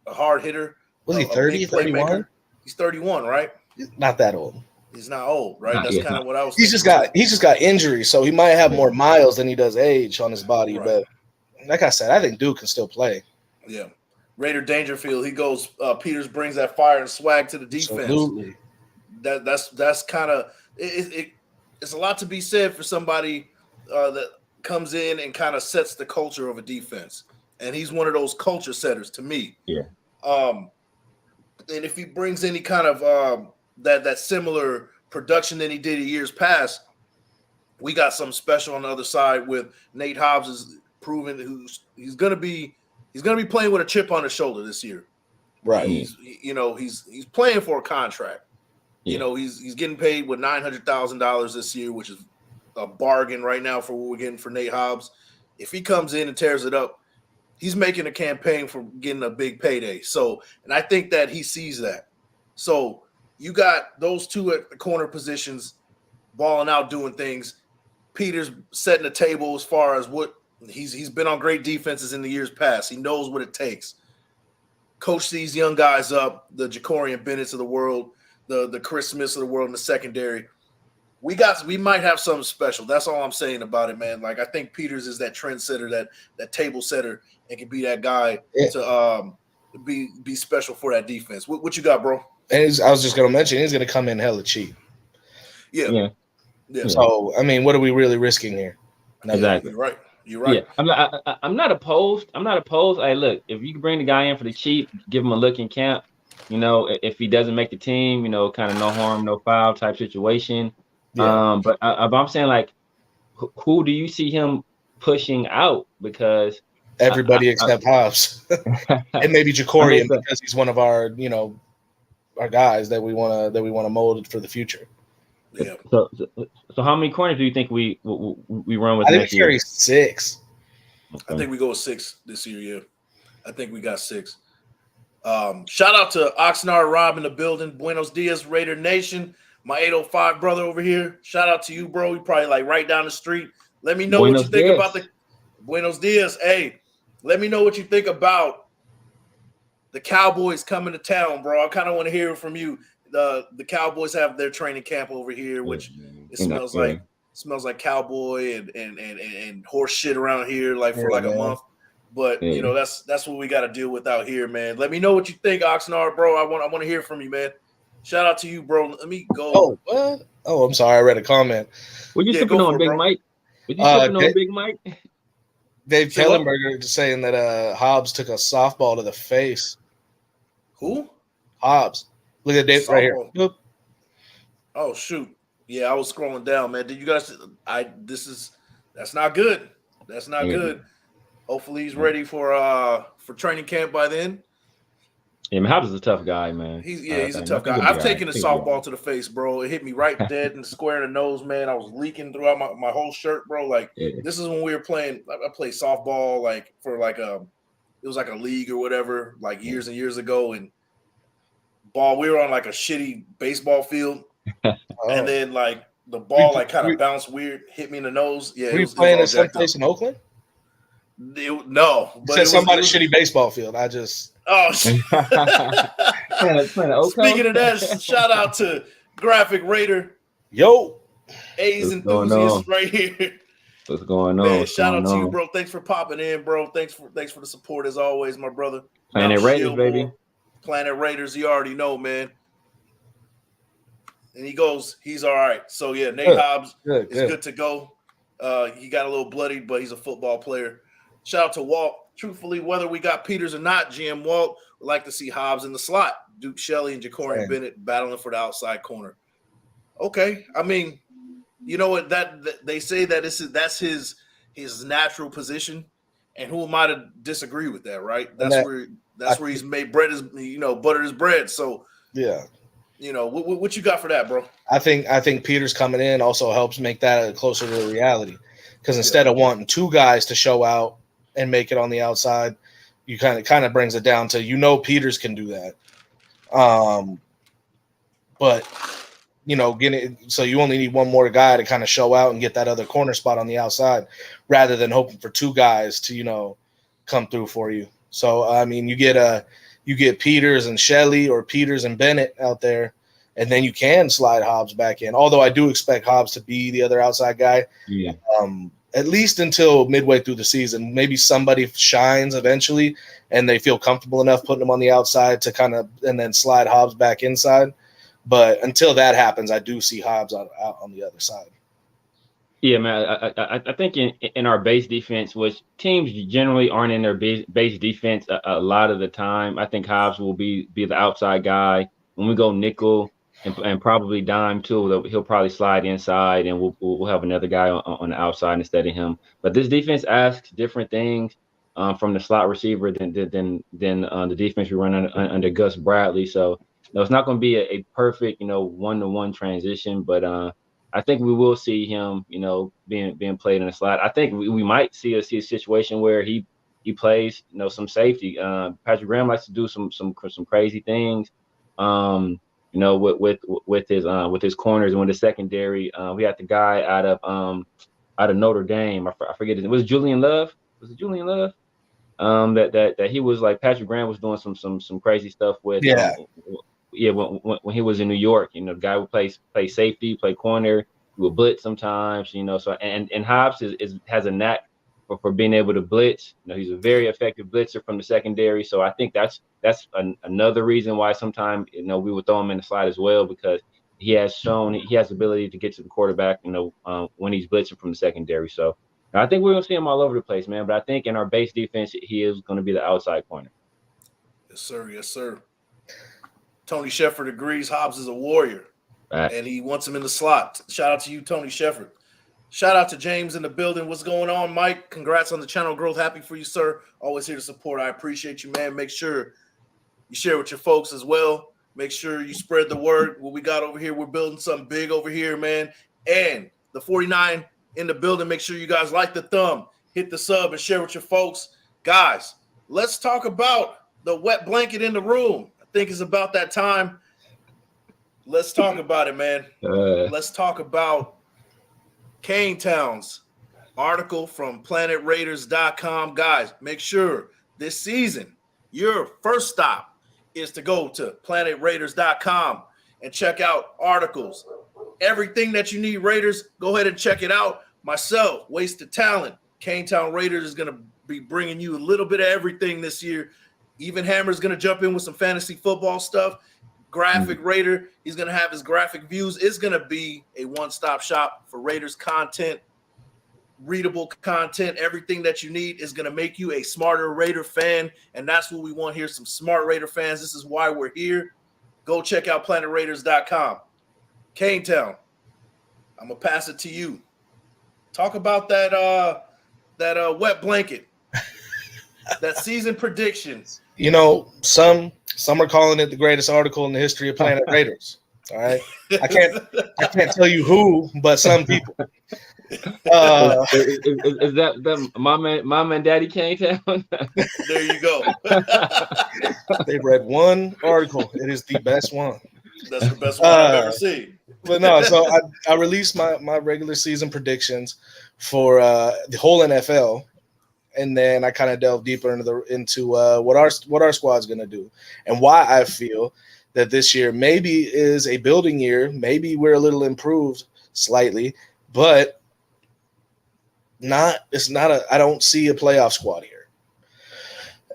a hard hitter? Was he 30, 31? He's 31, right? He's not that old. He's not old, right? That's kind of what I was thinking. He's just got injuries, so he might have more miles than he does age on his body. Right. But like I said, I think Duke can still play. Yeah. Raider Dangerfield, he goes, Peters brings that fire and swag to the defense. Absolutely. That's kind of it's a lot to be said for somebody that comes in and kind of sets the culture of a defense. And he's one of those culture setters to me. Yeah. And if he brings any kind of that similar production than he did in years past, we got something special on the other side with Nate Hobbs is proven he's gonna be playing with a chip on his shoulder this year. Right. He's playing for a contract. Yeah. You know, he's getting paid with $900,000 this year, which is a bargain right now for what we're getting for Nate Hobbs. If he comes in and tears it up, he's making a campaign for getting a big payday. So, and I think that he sees that. So you got those two at the corner positions balling out, doing things. Peters setting the table as far as what he's been on great defenses in the years past. He knows what it takes. Coach these young guys up, the Jacorian Bennett's of the world, the Chris Smiths of the world in the secondary. We might have something special. That's all I'm saying about it, man. Like, I think Peters is that trendsetter, that table setter, and can be that guy to be special for that defense. What you got, bro? And I was just going to mention, he's going to come in hella cheap. Yeah. So, I mean, what are we really risking here? Exactly. You're right. Yeah. I'm not opposed. Hey, look, if you can bring the guy in for the cheap, give him a look in camp. You know, if he doesn't make the team, you know, kind of no harm, no foul type situation. Yeah. But I'm saying, like, who do you see him pushing out? Because everybody except Hobbs and maybe Jacorian, because he's one of our, you know, our guys that we want to mold for the future. Yeah. So how many corners do you think we run with? I think we carry 6. I think we go with 6 this year. Yeah, I think we got 6. Shout out to Oxnard Rob in the building. Buenos dias, Raider Nation. My 805 brother over here. Shout out to you, bro. You probably like right down the street. Let me know what you think about the Buenos dias. Hey, let me know what you think about the Cowboys coming to town, bro. I kind of want to hear from you. The Cowboys have their training camp over here, which it smells like cowboy and horse shit around here, like for like a month. But you know, that's what we got to deal with out here, man. Let me know what you think, Oxnard, bro. I want to hear from you, man. Shout out to you, bro. Let me go. Oh, what? Oh, I'm sorry. I read a comment. Were you sipping on Big Mike? Were you sipping on Big Mike? Dave Kellenberger just saying that Hobbs took a softball to the face. Who? Hobbs. Look at Dave right here. Boop. Oh shoot! Yeah, I was scrolling down, man. Did you guys? That's not good. That's not good. Hopefully he's ready for training camp by then. Yeah, man, Hobbs is a tough guy, man. He's a tough guy. I've taken a softball to the face, bro. It hit me right dead and square in the nose, man. I was leaking throughout my whole shirt, bro. Like this is when we were playing. I played softball like for like it was like a league or whatever, like years and years ago, and we were on like a shitty baseball field, and then like the ball like kind of bounced weird, hit me in the nose. Yeah, were you playing at some place in Oakland? No, but it somebody's shitty baseball field. I just speaking of that, shout out to Graphic Raider. Yo, A's enthusiast right here. What's going on? Man, shout out to you, bro. Thanks for popping in, bro. Thanks for the support as always, my brother. Planet Now, Raiders, Shield baby. War, Planet Raiders, you already know, man. And he goes, he's all right. So, yeah, Nate Hobbs is good to go. He got a little bloody, but he's a football player. Shout out to Walt. Truthfully, whether we got Peters or not, GM Walt would like to see Hobbs in the slot. Duke Shelley and Ja'Cory Bennett battling for the outside corner. Okay. I mean, you know what? That they say that that's his natural position. And who am I to disagree with that, right? That's where he's made bread is, buttered his bread. So, yeah. What you got for that, bro? I think Peters coming in also helps make that closer to reality, because instead of wanting two guys to show out and make it on the outside, you kind of brings it down to Peters can do that, but so you only need one more guy to kind of show out and get that other corner spot on the outside, rather than hoping for two guys to come through for you. So I mean, you get Peters and Shelley or Peters and Bennett out there, and then you can slide Hobbs back in. Although I do expect Hobbs to be the other outside guy, at least until midway through the season. Maybe somebody shines eventually, and they feel comfortable enough putting him on the outside to and then slide Hobbs back inside. But until that happens, I do see Hobbs out on the other side. Yeah, man. I think in our base defense, which teams generally aren't in their base defense a lot of the time, I think Hobbs will be the outside guy. When we go nickel and probably dime too, he'll probably slide inside, and we'll have another guy on the outside instead of him. But this defense asks different things from the slot receiver than the defense we run under Gus Bradley. So it's not going to be a perfect one-to-one transition, but I think we will see him being played in the slot. I think we might see a situation where he plays some safety. Patrick Graham likes to do some crazy things. With his corners and with the secondary. We had the guy out of Notre Dame. I forget his name. Was it Julian Love? That he was like Patrick Graham was doing some crazy stuff with. When he was in New York, the guy would play safety, play corner, he would blitz sometimes. So and Hobbs has a knack for being able to blitz. He's a very effective blitzer from the secondary. So I think that's another reason why sometimes we would throw him in the slot as well, because he has shown he has the ability to get to the quarterback when he's blitzing from the secondary. So I think we're gonna see him all over the place, man. But I think in our base defense, he is going to be the outside corner. Yes, sir. Yes, sir. Tony Shepard agrees Hobbs is a warrior, and he wants him in the slot. Shout out to you, Tony Shepard. Shout out to James in the building. What's going on, Mike? Congrats on the channel growth. Happy for you, sir. Always here to support. I appreciate you, man. Make sure you share with your folks as well. Make sure you spread the word. What we got over here, we're building something big over here, man. And the 49 in the building, make sure you guys like the thumb, hit the sub, and share with your folks. Guys, let's talk about the wet blanket in the room. I think it's about that time. Let's talk about it, man. Let's talk about KaneTown's article from PlanetRaiders.com. Guys, make sure this season your first stop is to go to PlanetRaiders.com and check out articles. Everything that you need, Raiders, go ahead and check it out. Myself, Wasted Talent, KaneTown Raiders is going to be bringing you a little bit of everything this year. Even Hammer's going to jump in with some fantasy football stuff. Graphic Raider, he's going to have his graphic views. It's going to be a one-stop shop for Raiders content, readable content. Everything that you need is going to make you a smarter Raider fan, and that's what we want here, some smart Raider fans. This is why we're here. Go check out PlanetRaiders.com. KaneTown, I'm going to pass it to you. Talk about that wet blanket, that season predictions. Some are calling it the greatest article in the history of Planet Raiders. All right, I can't tell you who, but some people. Is that mom and daddy KaneTown? There you go. They've read one article. It is the best one. That's the best one I've ever seen. But no, so I released my regular season predictions for the whole NFL. And then I kind of delve deeper into what our squad's going to do, and why I feel that this year maybe is a building year. Maybe we're a little improved slightly, but I don't see a playoff squad here.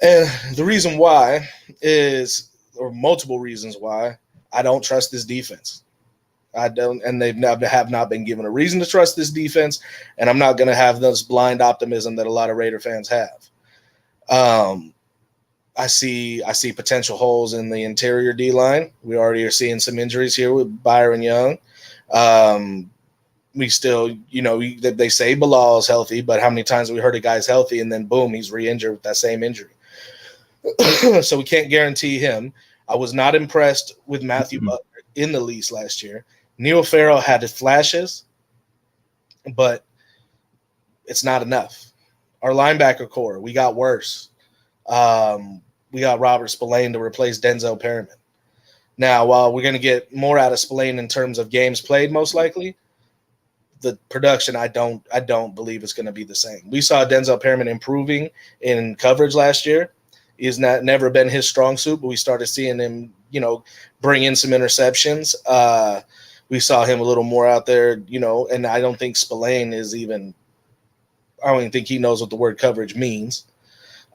And the reason why is, or multiple reasons why, I don't trust this defense. I don't, and have not been given a reason to trust this defense, and I'm not going to have this blind optimism that a lot of Raider fans have. I see potential holes in the interior D line. We already are seeing some injuries here with Byron Young. We still, they say Bilal is healthy, but how many times have we heard a guy's healthy and then boom, he's re-injured with that same injury? So we can't guarantee him. I was not impressed with Matthew Butler in the least last year. Neil Farrell had his flashes, but it's not enough. Our linebacker core, we got worse. We got Robert Spillane to replace Denzel Perryman. Now, while we're going to get more out of Spillane in terms of games played, most likely, the production I don't believe is going to be the same. We saw Denzel Perryman improving in coverage last year. He's never been his strong suit, but we started seeing him, bring in some interceptions. We saw him a little more out there, and I don't think Spillane is even – I don't even think he knows what the word coverage means.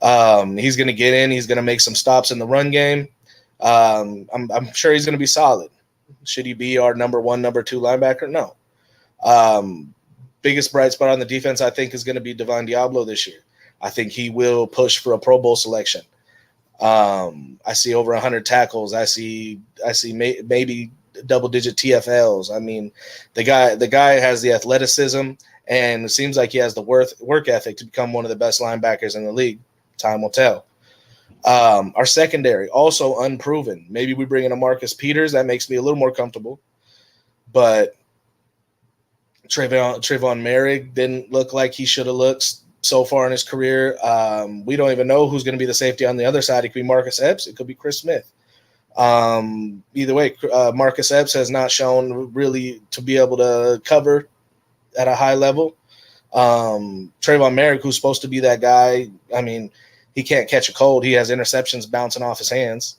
He's going to get in. He's going to make some stops in the run game. I'm sure he's going to be solid. Should he be our number one, number two linebacker? No. Biggest bright spot on the defense, I think, is going to be Devon Diablo this year. I think he will push for a Pro Bowl selection. I see over 100 tackles. I see maybe double-digit TFLs. I mean, the guy has the athleticism, and it seems like he has the work ethic to become one of the best linebackers in the league. Time will tell. Our secondary, also unproven. Maybe we bring in a Marcus Peters. That makes me a little more comfortable. But Trayvon Merrick didn't look like he should have looked so far in his career. We don't even know who's going to be the safety on the other side. It could be Marcus Epps. It could be Chris Smith. Either way, Marcus Epps has not shown really to be able to cover at a high level. Trayvon Merrick, who's supposed to be that guy, I mean, he can't catch a cold. He has interceptions bouncing off his hands.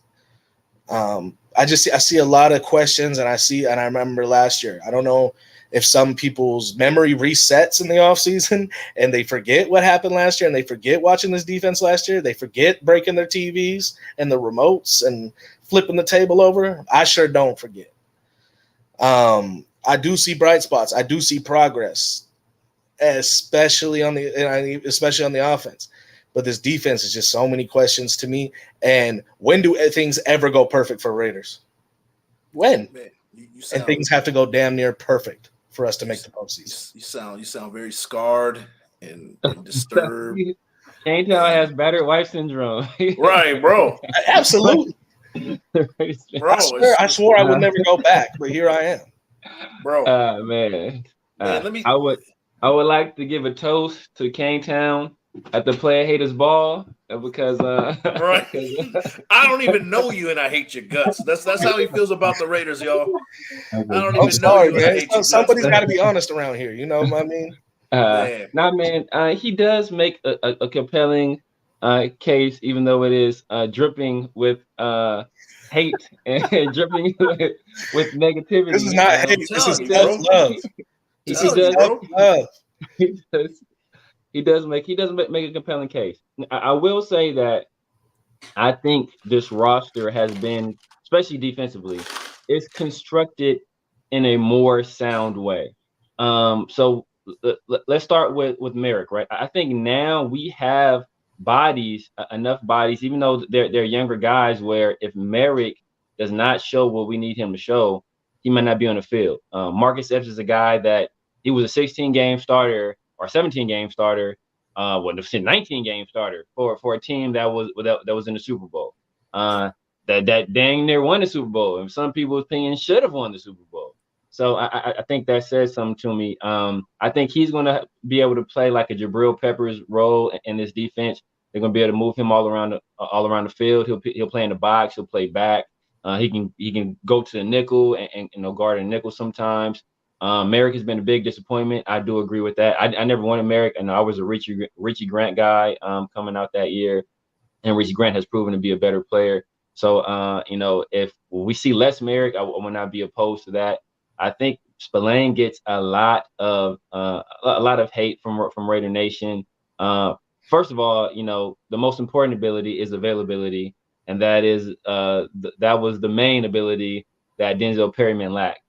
I see a lot of questions, and I remember last year. I don't know if some people's memory resets in the offseason and they forget what happened last year and they forget watching this defense last year. They forget breaking their TVs and the remotes and flipping the table over. I sure don't forget. I do see bright spots. I do see progress, especially on the offense. But this defense is just so many questions to me. And when do things ever go perfect for Raiders? When? Man, and things have to go damn near perfect for us to make the postseason. You sound very scarred and disturbed. KaneTown has battered wife syndrome. Right, bro. Absolutely. Bro, I swore I would never go back, but here I am. Bro. Man, I would like to give a toast to KaneTown at the Player Haters Ball because right. I don't even know you and I hate your guts. That's how he feels about the Raiders, y'all. I don't even know you and I hate your Somebody's got to be honest around here. You know what I mean? Man, he does make a compelling case, even though it is dripping with hate and dripping with negativity. This is not hate. This is self-love. He does make a compelling case. I will say that I think this roster has been, especially defensively, is constructed in a more sound way. So let's start with Merrick, right? I think now we have enough bodies, even though they're younger guys, where if Merrick does not show what we need him to show, he might not be on the field. Marcus Epps is a guy that he was a 16-game starter or 17-game starter, 19-game starter for a team that was in the Super Bowl. That dang near won the Super Bowl, and some people's opinion should have won the Super Bowl. So I think that says something to me. I think he's going to be able to play like a Jabril Peppers role in this defense. They're going to be able to move him all around the field. He'll play in the box. He'll play back. He can go to the nickel and guard a nickel sometimes. Merrick has been a big disappointment. I do agree with that. I never wanted Merrick, and I was a Richie Grant guy coming out that year, and Richie Grant has proven to be a better player. So if we see less Merrick, I will not be opposed to that. I think Spillane gets a lot of hate from Raider Nation first of all, the most important ability is availability, and that is that was the main ability that Denzel Perryman lacked.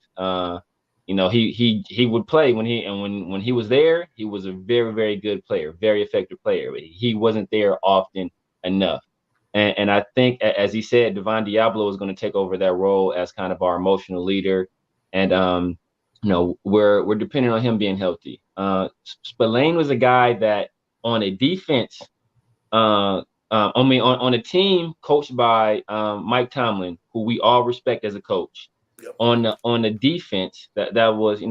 He would play when he was there. He was a very, very good player, very effective player. But he wasn't there often enough. And I think, as he said, Devon Diablo is going to take over that role as kind of our emotional leader. And we're depending on him being healthy. Spillane was a guy that on a defense, on a team coached by Mike Tomlin, who we all respect as a coach. Yep. On the defense, that was a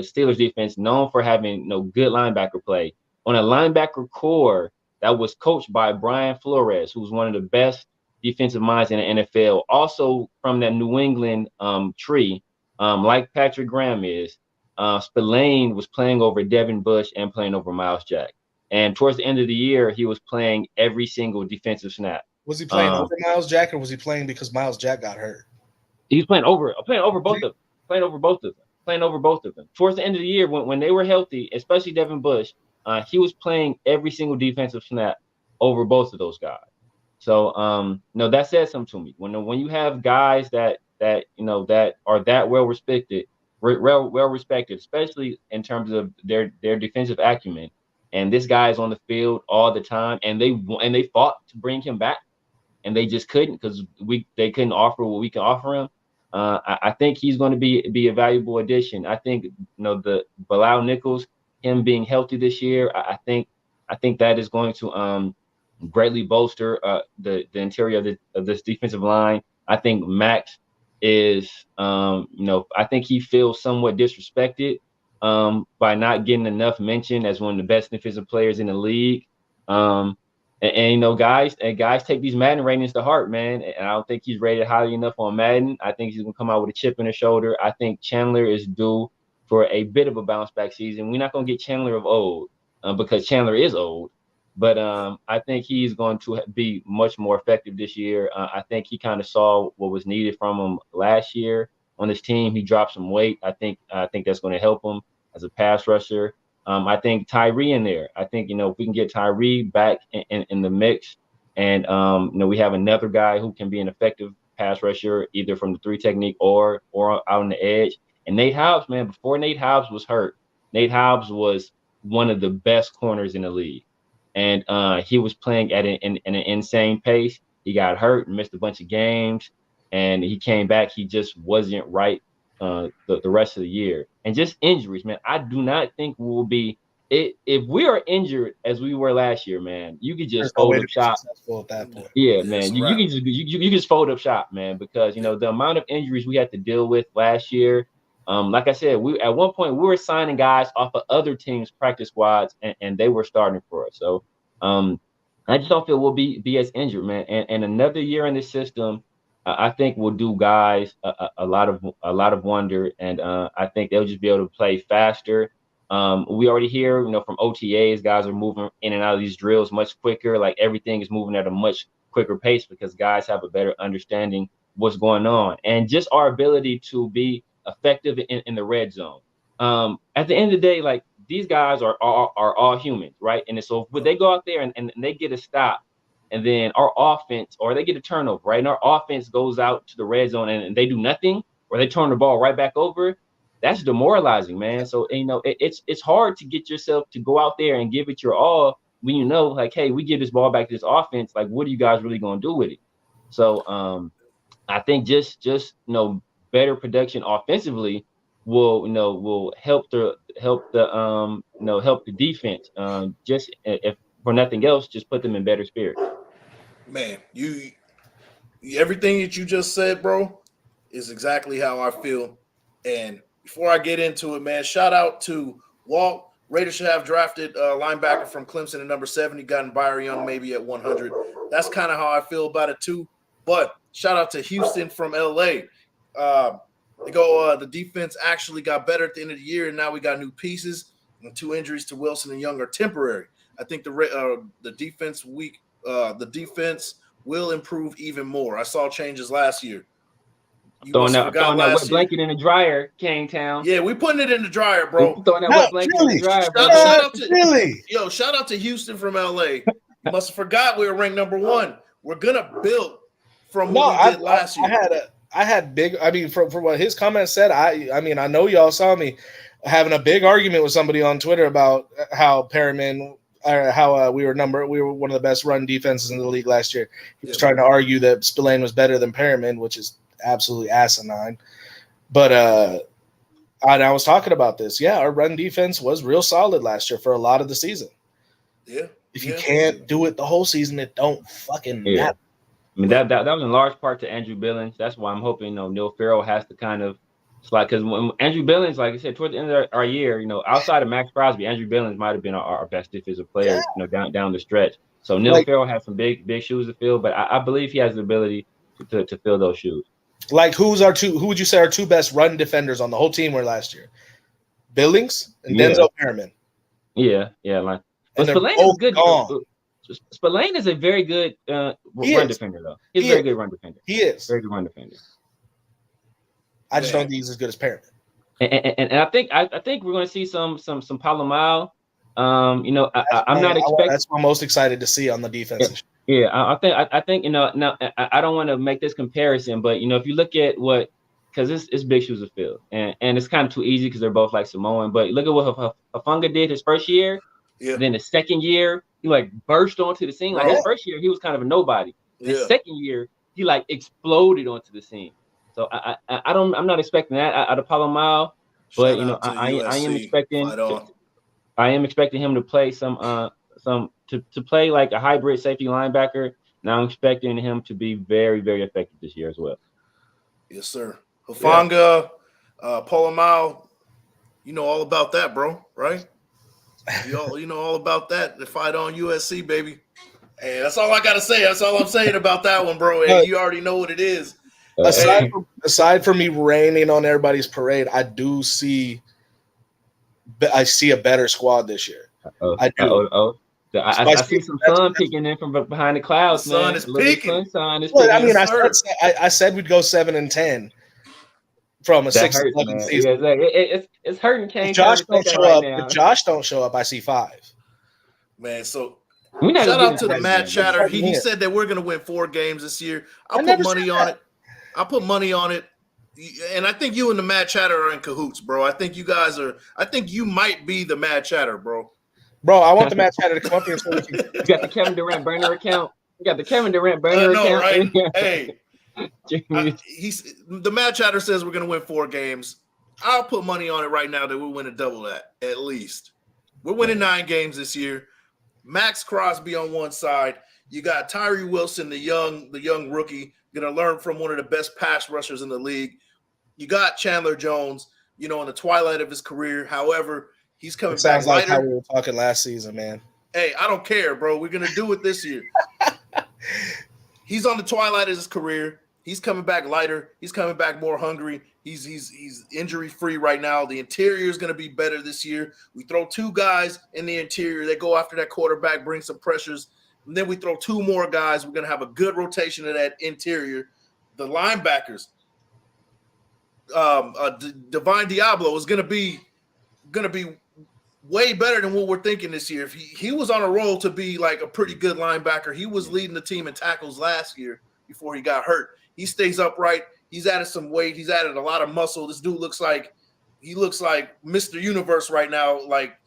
Steelers defense known for having good linebacker play. On a linebacker core that was coached by Brian Flores, who's one of the best defensive minds in the NFL, also from that New England tree, like Patrick Graham is. Spillane was playing over Devin Bush and playing over Miles Jack. And towards the end of the year, he was playing every single defensive snap. Was he playing over Miles Jack, or was he playing because Miles Jack got hurt? He was playing over both of them. Towards the end of the year, when they were healthy, especially Devin Bush, he was playing every single defensive snap over both of those guys. So that says something to me. When you have guys that are that well respected, especially in terms of their defensive acumen, and this guy is on the field all the time, and they fought to bring him back, and they just couldn't because they couldn't offer what we can offer him. I think he's going to be a valuable addition. I think the Bilal Nichols, him being healthy this year, I think that is going to greatly bolster the interior of this defensive line. I think Max is I think he feels somewhat disrespected by not getting enough mention as one of the best defensive players in the league. Guys take these Madden ratings to heart, man. And I don't think he's rated highly enough on Madden. I think he's gonna come out with a chip in his shoulder. I think Chandler is due for a bit of a bounce back season. We're not gonna get Chandler of old because Chandler is old, but I think he's going to be much more effective this year. I think he kind of saw what was needed from him last year on this team. He dropped some weight. I think that's going to help him as a pass rusher. I think Tyree in there. I think, if we can get Tyree back in the mix and, we have another guy who can be an effective pass rusher, either from the 3 technique or out on the edge. And Nate Hobbs, man, before Nate Hobbs was hurt, Nate Hobbs was one of the best corners in the league. And he was playing at an insane pace. He got hurt and missed a bunch of games. And he came back. He just wasn't right the rest of the year. And just injuries, man. I do not think we'll be if we are injured as we were last year, man. You could just fold up shop at that point. Yeah, man. You can just fold up shop, man, because the amount of injuries we had to deal with last year. Like I said, we at one point we were signing guys off of other teams' practice squads, and they were starting for us. So I just don't feel we'll be as injured, man. And another year in this system, I think will do guys a lot of wonder, and I think they'll just be able to play faster. We already hear, from OTAs, guys are moving in and out of these drills much quicker. Like everything is moving at a much quicker pace because guys have a better understanding what's going on, and just our ability to be effective in the red zone. At the end of the day, like these guys are all humans, right? And so when they go out there and they get a stop, and then our offense, or they get a turnover, right? And our offense goes out to the red zone and they do nothing, or they turn the ball right back over. That's demoralizing, man. So, it's hard to get yourself to go out there and give it your all when like, hey, we give this ball back to this offense. Like, what are you guys really going to do with it? So, I think just better production offensively will help the defense. Just if for nothing else, just put them in better spirits. Man, you everything that you just said, bro, is exactly how I feel. And before I get into it, man, shout out to Walt. Raiders should have drafted linebacker from Clemson at number 70, gotten Byron Young maybe at 100. That's kind of how I feel about it too. But shout out to Houston from LA. The defense actually got better at the end of the year, and now we got new pieces. And 2 injuries to Wilson and Young are temporary. I think the defense will improve even more. I saw changes last year. Throwing that wet blanket in the dryer, KaneTown. Yeah, we putting it in the dryer, bro. Throwing that wet blanket in the dryer, bro. Shout out to Houston from LA. You must have forgot we were ranked #1. We're gonna build from what we did last year. I had big. I mean, from what his comments said, I mean, I know y'all saw me having a big argument with somebody on Twitter about how Perriman, or how we were one of the best run defenses in the league last year. He was trying to argue that Spillane was better than Perriman, which is absolutely asinine. But I was talking about this. Yeah, our run defense was real solid last year for a lot of the season. Yeah. If you can't do it the whole season, it don't fucking matter. I mean, that was in large part to Andrew Billings. That's why I'm hoping, Neil Farrell has to kind of slide, because when Andrew Billings, like I said, towards the end of our year, outside of Max Crosby, Andrew Billings might have been our best defensive player, down the stretch. So Neil Farrell has some big shoes to fill, but I believe he has the ability to fill those shoes. Like, who would you say our two best run defenders on the whole team were last year? Billings and Denzel Perriman. Yeah, like. But Spillane is good. Spillane is a very good run defender, though. He's a very good run defender. He is very good run defender. I just don't think he's as good as Perriman. And I think we're going to see some Palomar. I'm not expecting. That's what I'm most excited to see on the defense. Yeah, I think now I don't want to make this comparison, but if you look at what, because it's big shoes to fill, and it's kind of too easy because they're both like Samoan. But look at what Hufanga did his first year. Yeah. Then the second year, he burst onto the scene. Like his first year, he was kind of a nobody. The second year, he exploded onto the scene. So I'm not expecting that out of Palomar, but I am expecting him to play to play like a hybrid safety linebacker. Now I'm expecting him to be very, very effective this year as well. Yes, sir. Hufanga, Palomar, all about that, bro, right? You know all about that. The fight on USC, baby. Hey, that's all I gotta say. That's all I'm saying about that one, bro. And you already know what it is. Aside from me raining on everybody's parade, I see a better squad this year. I do. I see some sun peeking in from behind the clouds, man. The sun is peeking. I said we'd go 7-10 from a 6-11 season. It's hurting Kane. If Josh don't show up, I see 5. Man, so shout out to the Matt Chatter. He said that we're gonna win 4 games this year. I'll put money on it. I'll put money on it. And I think you and the Matt Chatter are in cahoots, bro. I think you might be the Matt Chatter, bro. Bro, I want the Matt Chatter to come up here so we can. You got the Kevin Durant burner account. Right? Hey. The Matt Chatter says we're going to win 4 games. I'll put money on it right now that we'll win a double that, at least. We're winning 9 games this year. Max Crosby on one side. You got Tyree Wilson, the young rookie, going to learn from one of the best pass rushers in the league. You got Chandler Jones, in the twilight of his career. However, he's coming back sounds like lighter. how we were talking last season, man. Hey, I don't care, bro. We're going to do it this year. He's on the twilight of his career. He's coming back lighter. He's coming back more hungry. He's injury free right now. The interior is going to be better this year. We throw 2 guys in the interior. They go after that quarterback, bring some pressures. And then we throw 2 more guys. We're going to have a good rotation of that interior. The linebackers, Divine Diablo is going to be way better than what we're thinking this year. If he was on a roll to be like a pretty good linebacker. He was leading the team in tackles last year before he got hurt. He stays upright. He's added some weight. He's added a lot of muscle. This dude looks like Mr. Universe right now. Like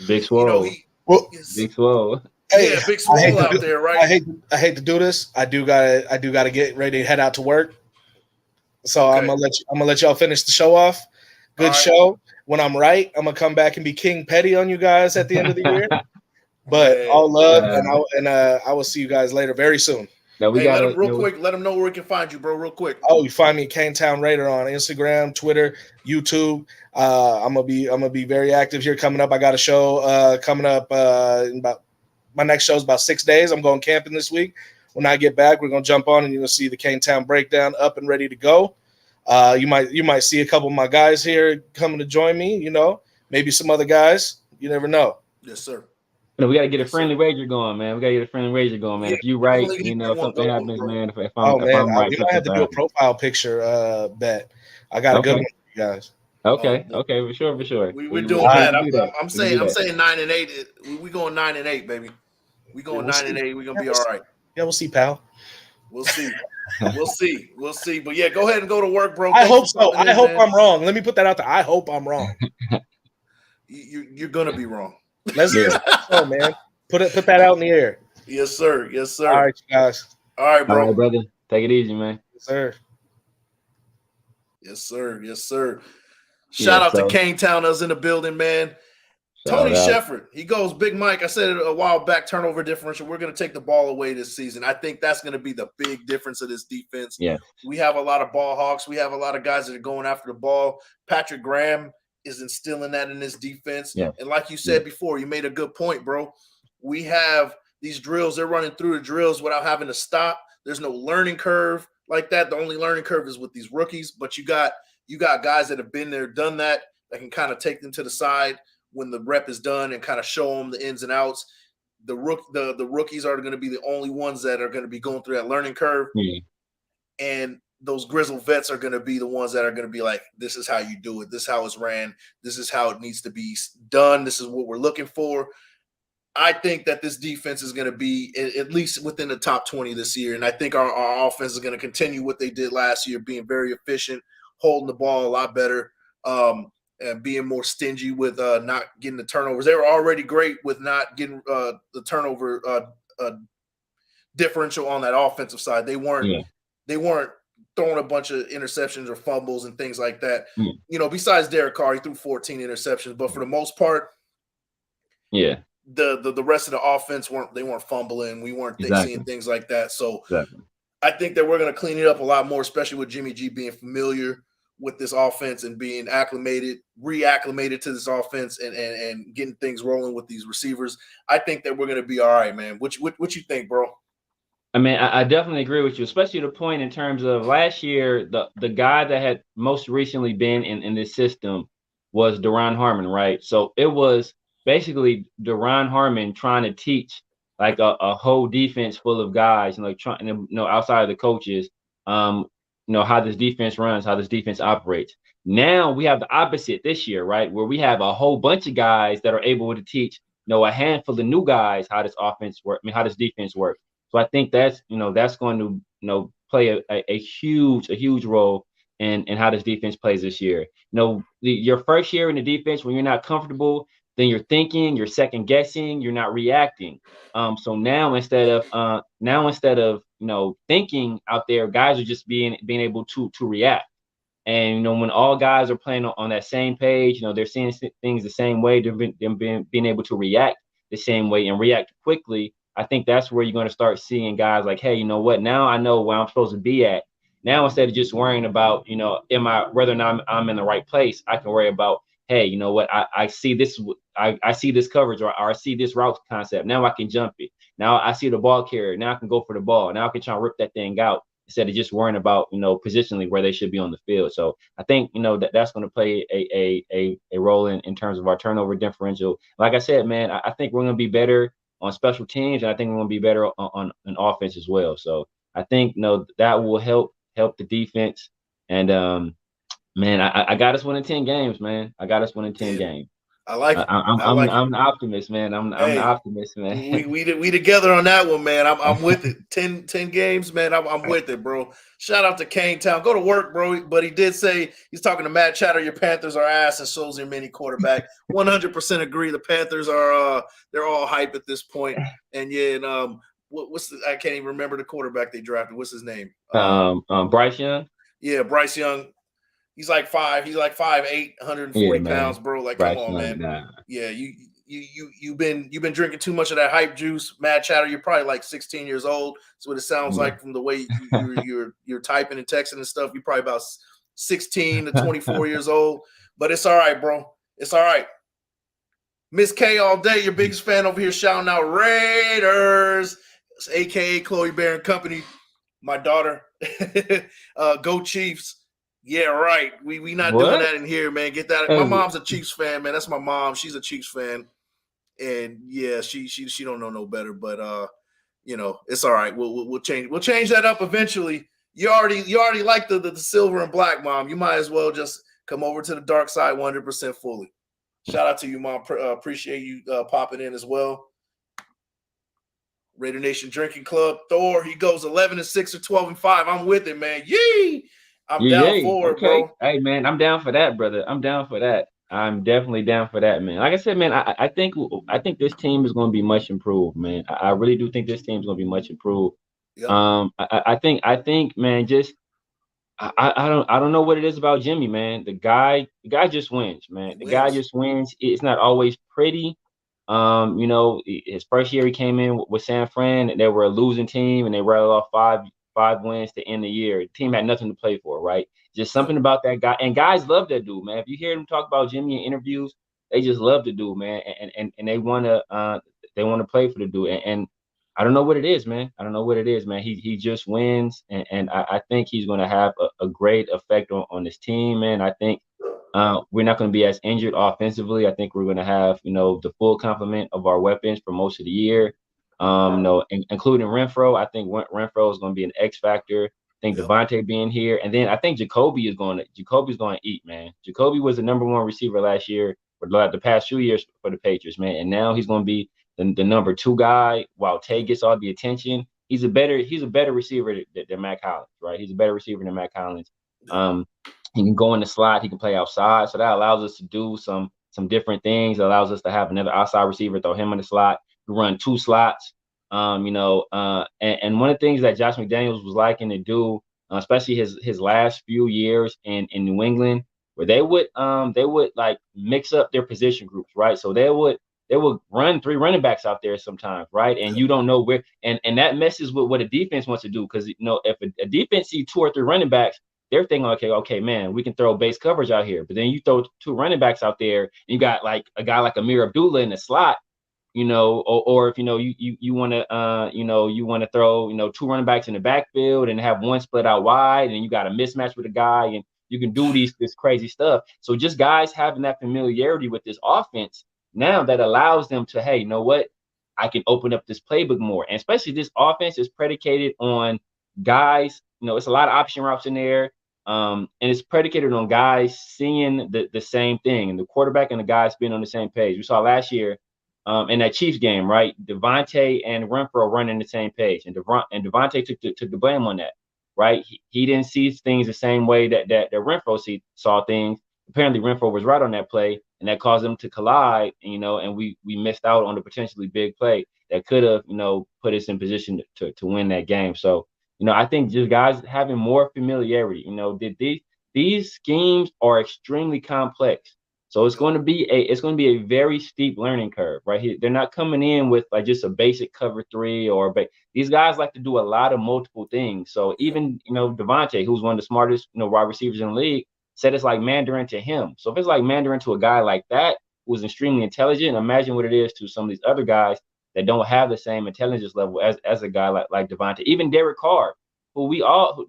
Big Swole. Big Swole. Hey, Big Swole out there, right? I hate to do this. I do gotta get ready to head out to work. So okay. I'm gonna let y'all finish the show off. Good show. When I'm right, I'm gonna come back and be King Petty on you guys at the end of the year. But all love, and I will see you guys later very soon. Now let them real quick. Let them know where we can find you, bro. Real quick. Oh, you find me at KaneTown Raider on Instagram, Twitter, YouTube. I'm gonna be very active here coming up. I got a show coming up in about my next show is about 6 days. I'm going camping this week. When I get back, we're gonna jump on and you're gonna see the KaneTown Breakdown up and ready to go. You might see a couple of my guys here coming to join me. Maybe some other guys. You never know. Yes, sir. We got to get a friendly wager going, man. We got to get a friendly wager going, man. Yeah, if you right, definitely you get know, that one something going, happens, bro. man. If Oh I'm man, right, we might have to do a profile picture bet. I got a good one for you guys. Okay, Oh, okay, for sure. We're We doing can that. do that. I'm We can do saying that. 9-8. We going 9-8, baby. We going 9-8. We're gonna be all right. Yeah, we'll see, pal. We'll see. We'll see. But yeah, go ahead and go to work, bro. I hope so. I hope I'm wrong. Let me put that out there. I hope I'm wrong. You're gonna be wrong. Let's go, man. Put that out in the air. Yes, sir. Yes, sir. All right, you guys. All right, bro. All right, brother. Take it easy, man. Yes, sir. Yes, sir. Yes, sir. Shout out to KaneTown us in the building, man. Tony Shepard, he goes, Big Mike, I said it a while back, turnover differential. We're going to take the ball away this season. I think that's going to be the big difference of this defense. Yeah. We have a lot of ball hawks. We have a lot of guys that are going after the ball. Patrick Graham is instilling that in this defense. Yeah. And like you said before, you made a good point, bro. We have these drills. They're running through the drills without having to stop. There's no learning curve like that. The only learning curve is with these rookies, but you got guys that have been there, done that can kind of take them to the side when the rep is done and kind of show them the ins and outs. The rookies are going to be the only ones that are going to be going through that learning curve. And those grizzled vets are going to be the ones that are going to be like, this is how you do it. This is how it's ran. This is how it needs to be done. This is what we're looking for. I think that this defense is going to be at least within the top 20 this year. And I think our offense is going to continue what they did last year, being very efficient, holding the ball a lot better, and being more stingy with not getting the turnovers. They were already great with not getting the turnover differential on that offensive side. They weren't throwing a bunch of interceptions or fumbles and things like that. You know, besides Derek Carr, he threw 14 interceptions, but for the most part, the rest of the offense weren't fumbling. We weren't seeing things like that. So I think that we're going to clean it up a lot more, especially with Jimmy G being familiar with this offense and being reacclimated to this offense and getting things rolling with these receivers. I think that we're going to be all right, man. What you think, bro? I mean, I definitely agree with you, especially the point in terms of last year, the guy that had most recently been in this system was Duron Harmon, right? So it was basically Duron Harmon trying to teach like a whole defense full of guys, outside of the coaches, how this defense runs, how this defense operates. Now we have the opposite this year, right? Where we have a whole bunch of guys that are able to teach, a handful of new guys how this offense works, how this defense works. So I think that's going to, play a huge role in how this defense plays this year. Your first year in the defense, when you're not comfortable, then you're thinking, you're second guessing, you're not reacting. So now instead of thinking out there, guys are just being able to react. And when all guys are playing on that same page, they're seeing things the same way, they're being able to react the same way and react quickly. I think that's where you're going to start seeing guys like, hey, you know what? Now I know where I'm supposed to be at. Now instead of just worrying about, whether or not I'm in the right place, I can worry about, hey, you know what? I see this. I see this coverage, or I see this route concept. Now I can jump it. Now I see the ball carrier. Now I can go for the ball. Now I can try and rip that thing out instead of just worrying about, positionally where they should be on the field. So I think, that's going to play a role in terms of our turnover differential. Like I said, man, I think we're going to be better on special teams, and I think we're going to be better on offense as well. So I think, that will help the defense. And man, I got us winning 10 games, man. I got us winning 10 games. I like it. I'm an optimist, man. I'm an optimist, man. We together on that one, man. I'm with it. 10 games, man. I'm with it, bro. Shout out to KaneTown. Go to work, bro. But he did say he's talking to Matt Chatter. Your Panthers are ass, and so's your mini quarterback. 100% agree. The Panthers are they're all hype at this point. And what's I can't even remember the quarterback they drafted. What's his name? Bryce Young. Yeah, Bryce Young. He's like 5'8", 140 pounds, bro. Like, Bryce come on, Young, man. nah. Yeah, you've been drinking too much of that hype juice, Mad Chatter. You're probably like 16 years old. That's what it sounds like from the way you're typing and texting and stuff. You're probably about 16 to 24 years old. But it's all right, bro. It's all right. Miss K all day, your biggest fan over here shouting out Raiders, aka Chloe Bear and Company. My daughter, go Chiefs. Yeah, right. We not doing that in here, man. Get that. My mom's a Chiefs fan, man. That's my mom. She's a Chiefs fan. and yeah, she don't know no better. But you know, it's all right. We'll change that up eventually. You already like the silver and black, Mom. You might as well just come over to the dark side 100% fully. Shout out to you, Mom. Appreciate you popping in as well. Raider Nation Drinking Club. Thor, he goes 11-6 or 12-5. I'm with it, man. Yee! I'm down for it, bro. Hey, man, I'm down for that, brother. I'm down for that. I'm definitely down for that, man. Like I said, man, I think this team is going to be much improved, man. I really do think this team is going to be much improved. Yep. I think, man, just I don't know what it is about Jimmy, man. The guy just wins, man. The guy just wins. It's not always pretty. You know, his first year he came in with San Fran, and they were a losing team, and they rattled off five wins to end the year. The team had nothing to play for, right? Just something about that guy, and guys love that dude, man. If you hear them talk about Jimmy in interviews, they just love the dude, man, and they want to play for the dude, and I don't know what it is, man. I don't know what it is, man. He just wins, and I think he's going to have a great effect on this team, man. I think we're not going to be as injured offensively. I think we're going to have, you know, the full complement of our weapons for most of the year. You know, including Renfro. I think Renfro is going to be an X factor. I think Devontae being here, and then I think Jacoby's going to eat, man. Jacoby was the number 1 receiver last year, for the past few years for the Patriots, man, and now he's going to be the number 2 guy while Tay gets all the attention. He's a better receiver than Mac Hollins, right? He's a better receiver than Mac Hollins. He can go in the slot, he can play outside, so that allows us to do some different things. It allows us to have another outside receiver, throw him in the slot, run 2 slots. You know, and one of the things that Josh McDaniels was liking to do, especially his last few years in New England, where they would like mix up their position groups, right? So they would run 3 running backs out there sometimes, right? And you don't know where, and that messes with what a defense wants to do, because, you know, if a defense see 2 or 3 running backs, they're thinking, okay, man, we can throw base coverage out here. But then you throw 2 running backs out there, and you got like a guy like Amir Abdullah in the slot, you know, or if, you know, you want to you want to throw, you know, 2 running backs in the backfield and have 1 split out wide, and you got a mismatch with a guy, and you can do this crazy stuff. So just guys having that familiarity with this offense now, that allows them to, hey, you know what, I can open up this playbook more. And especially this offense is predicated on guys, you know, it's a lot of option routes in there. And it's predicated on guys seeing the same thing, and the quarterback and the guys being on the same page. We saw last year in that Chiefs game, right? Devontae and Renfro running the same page, and Devontae took the blame on that, right? He didn't see things the same way that Renfro saw things. Apparently, Renfro was right on that play, and that caused them to collide, you know, and we missed out on a potentially big play that could have, you know, put us in position to win that game. So, you know, I think just guys having more familiarity, you know, these schemes are extremely complex. So it's going to be a very steep learning curve, right? Here, they're not coming in with like just a basic cover 3 these guys like to do a lot of multiple things. So even, you know, Devontae, who's one of the smartest, you know, wide receivers in the league, said it's like Mandarin to him. So if it's like Mandarin to a guy like that, who's extremely intelligent, imagine what it is to some of these other guys that don't have the same intelligence level as a guy like Devontae. Even Derek Carr, who we all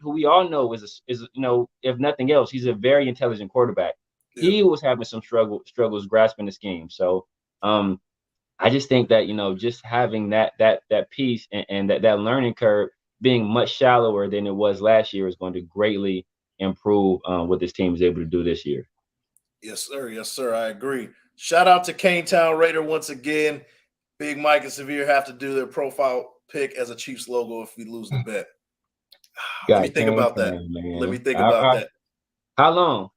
know is you know, if nothing else, he's a very intelligent quarterback. Yeah. He was having some struggles grasping the scheme. So I just think that, you know, just having that piece and that learning curve being much shallower than it was last year is going to greatly improve what this team is able to do this year. Yes, sir. Yes, sir. I agree. Shout out to KaneTown Raider once again. Big Mike and Severe have to do their profile pic as a Chiefs logo if we lose the bet. Let me think about that. Let me think about that. How long?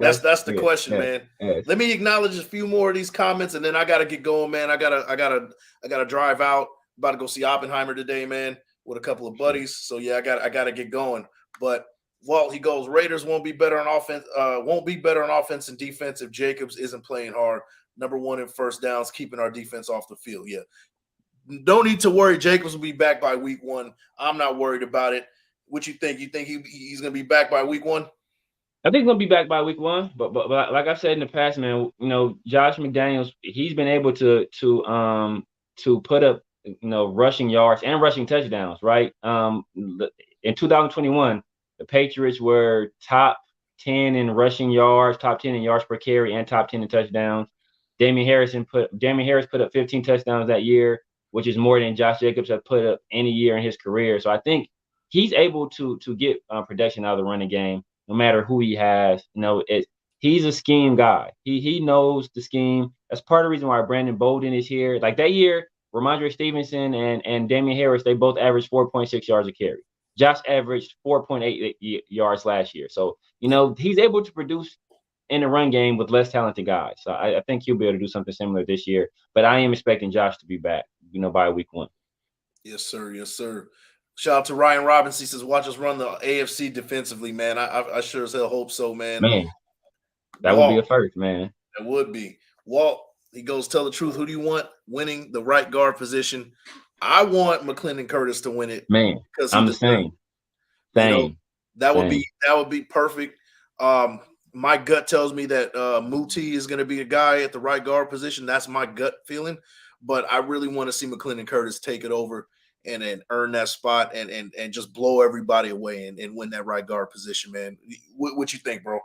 That's the question, man. Yes. Let me acknowledge a few more of these comments, and then I gotta get going, man. I gotta drive out. About to go see Oppenheimer today, man, with a couple of buddies. So yeah, I gotta get going. But Walt, he goes, Raiders won't be better on offense and defense if Jacobs isn't playing hard. Number 1 in first downs, keeping our defense off the field. Yeah. Don't need to worry. Jacobs will be back by week 1. I'm not worried about it. What you think? You think he's going to be back by week 1? I think he's going to be back by week 1. But like I've said in the past, man, you know, Josh McDaniels, he's been able to put up, you know, rushing yards and rushing touchdowns, right? In 2021, the Patriots were top 10 in rushing yards, top 10 in yards per carry, and top 10 in touchdowns. Damian Harris put up 15 touchdowns that year, which is more than Josh Jacobs has put up any year in his career. So I think he's able to get production out of the running game, no matter who he has. He's a scheme guy. He knows the scheme. That's part of the reason why Brandon Bolden is here. Like that year, Ramondre Stevenson and Damian Harris, they both averaged 4.6 yards a carry. Josh averaged 4.8 yards last year. So, he's able to produce in the run game with less talented guys. So I think he'll be able to do something similar this year. But I am expecting Josh to be back, by week 1. Yes, sir. Yes, sir. Shout out to Ryan Robinson. He says, watch us run the AFC defensively, man. I sure as hell hope so, man. Man, that would be a first, man. That would be. Walt, he goes, tell the truth. Who do you want winning the right guard position? I want McClendon Curtis to win it. Man, I'm the same. That would be perfect. My gut tells me that Muti is going to be a guy at the right guard position. That's my gut feeling. But I really want to see McClendon Curtis take it over and earn that spot and just blow everybody away and win that right guard position, man. What you think, bro?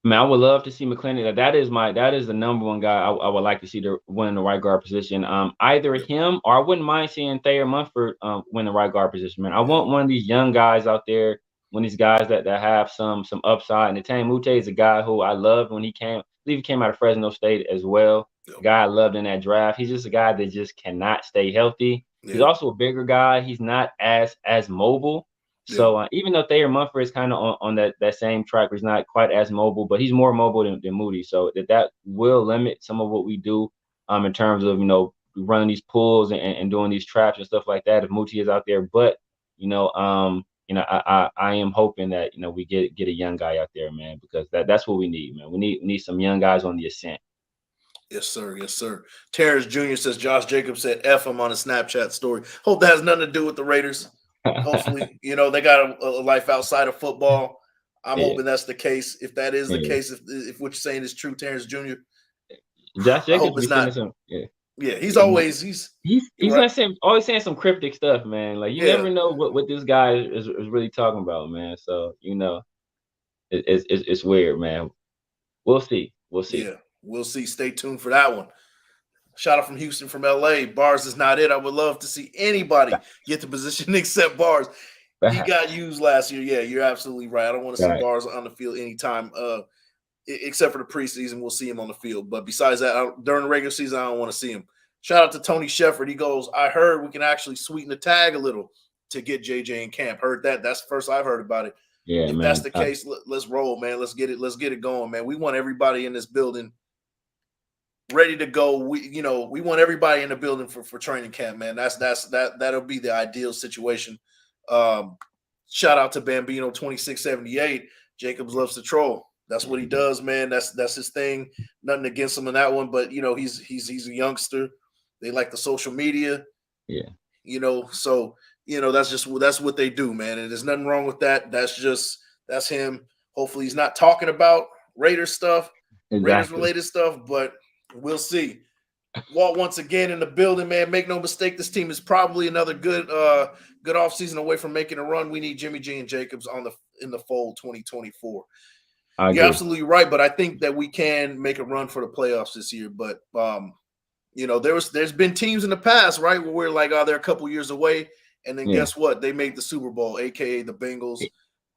Man, I would love to see McClendon. That is the number one guy I would like to see to win the right guard position. Either him or I wouldn't mind seeing Thayer Munford win the right guard position, man. I want one of these young guys out there, one of these guys that have some upside. And Netane Muti is a guy who I loved when he came. I believe he came out of Fresno State as well. A guy I loved in that draft. He's just a guy that just cannot stay healthy. Yeah. He's also a bigger guy. He's not as mobile. Yeah. So even though Thayer Munford is kind of on that same track, he's not quite as mobile, but he's more mobile than Muti. So that will limit some of what we do in terms of, running these pulls and doing these traps and stuff like that if Muti is out there. But, I am hoping that, we get a young guy out there, man, because that's what we need, man. We need some young guys on the ascent. Yes, sir. Yes, sir. Terrence Jr. says Josh Jacobs said F him on a Snapchat story. Hope that has nothing to do with the Raiders. Hopefully, they got a life outside of football. I'm hoping that's the case. If that is the case, if what you're saying is true, Terrence Jr. Josh Jacobs is not. He's always always saying some cryptic stuff, man. Like you never know what this guy is really talking about, man. So it's weird, man. We'll see. Yeah, we'll see. Stay tuned for that one. Shout out from Houston, from LA. Bars is not it. I would love to see anybody get the position except Bars. He got used last year. Yeah, you're absolutely right. I don't want to see Bars on the field anytime, except for the preseason. We'll see him on the field. But besides that, during the regular season, I don't want to see him. Shout out to Tony Shepard. He goes, I heard we can actually sweeten the tag a little to get JJ in camp. Heard that. That's the first I've heard about it. Yeah, if that's the case, let's roll, man. Let's get it going, man. We want everybody in this building ready to go. We want everybody in the building for training camp, man. That'll be the ideal situation. Shout out to Bambino 2678. Jacobs loves to troll. That's what he does, man. That's his thing. Nothing against him in that one, but he's a youngster. They like the social media. Yeah. So that's what they do, man. And there's nothing wrong with that. That's him. Hopefully he's not talking about Raiders stuff, Raiders related stuff, but we'll see. Walt once again in the building, man. Make no mistake, this team is probably another good offseason away from making a run. We need Jimmy G and Jacobs in the fold 2024. You're absolutely right, but I think that we can make a run for the playoffs this year. But there's been teams in the past, right, where we're like, they're a couple years away, and then guess what? They made the Super Bowl, aka the Bengals,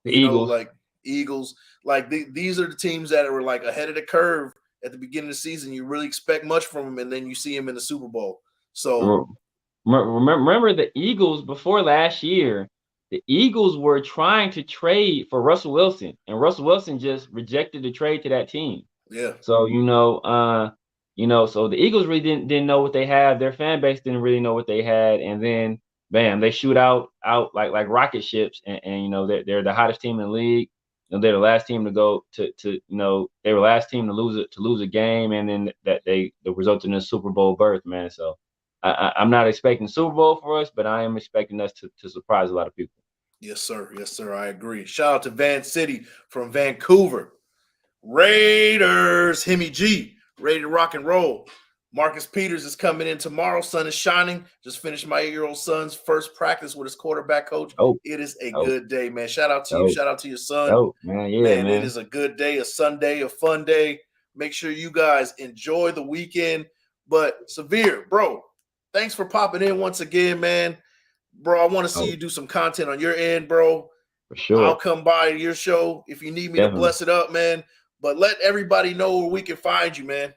the Eagles. Eagles. These are the teams that were like ahead of the curve at the beginning of the season. You really expect much from them, and then you see them in the Super Bowl. So remember the Eagles before last year. The Eagles were trying to trade for Russell Wilson, and Russell Wilson just rejected the trade to that team. Yeah. So so the Eagles really didn't know what they had. Their fan base didn't really know what they had, and then bam, they shoot out like rocket ships, and they're the hottest team in the league. They're the last team to go to they were the last team to lose a game, and then that resulted in a Super Bowl berth, man. So I'm not expecting Super Bowl for us, but I am expecting us to surprise a lot of people. Yes, sir. Yes, sir. I agree. Shout out to Van City from Vancouver. Raiders, Hemi G, ready to rock and roll. Marcus Peters is coming in tomorrow. Sun is shining. Just finished my 8-year-old son's first practice with his quarterback coach. It is a good day, man. Shout out to you. Shout out to your son. Man, man. It is a good day, a Sunday, a fun day. Make sure you guys enjoy the weekend. But Severe, bro, thanks for popping in once again, man. Bro, I want to see you do some content on your end, bro. For sure. I'll come by your show if you need me to bless it up, man. But let everybody know where we can find you, man.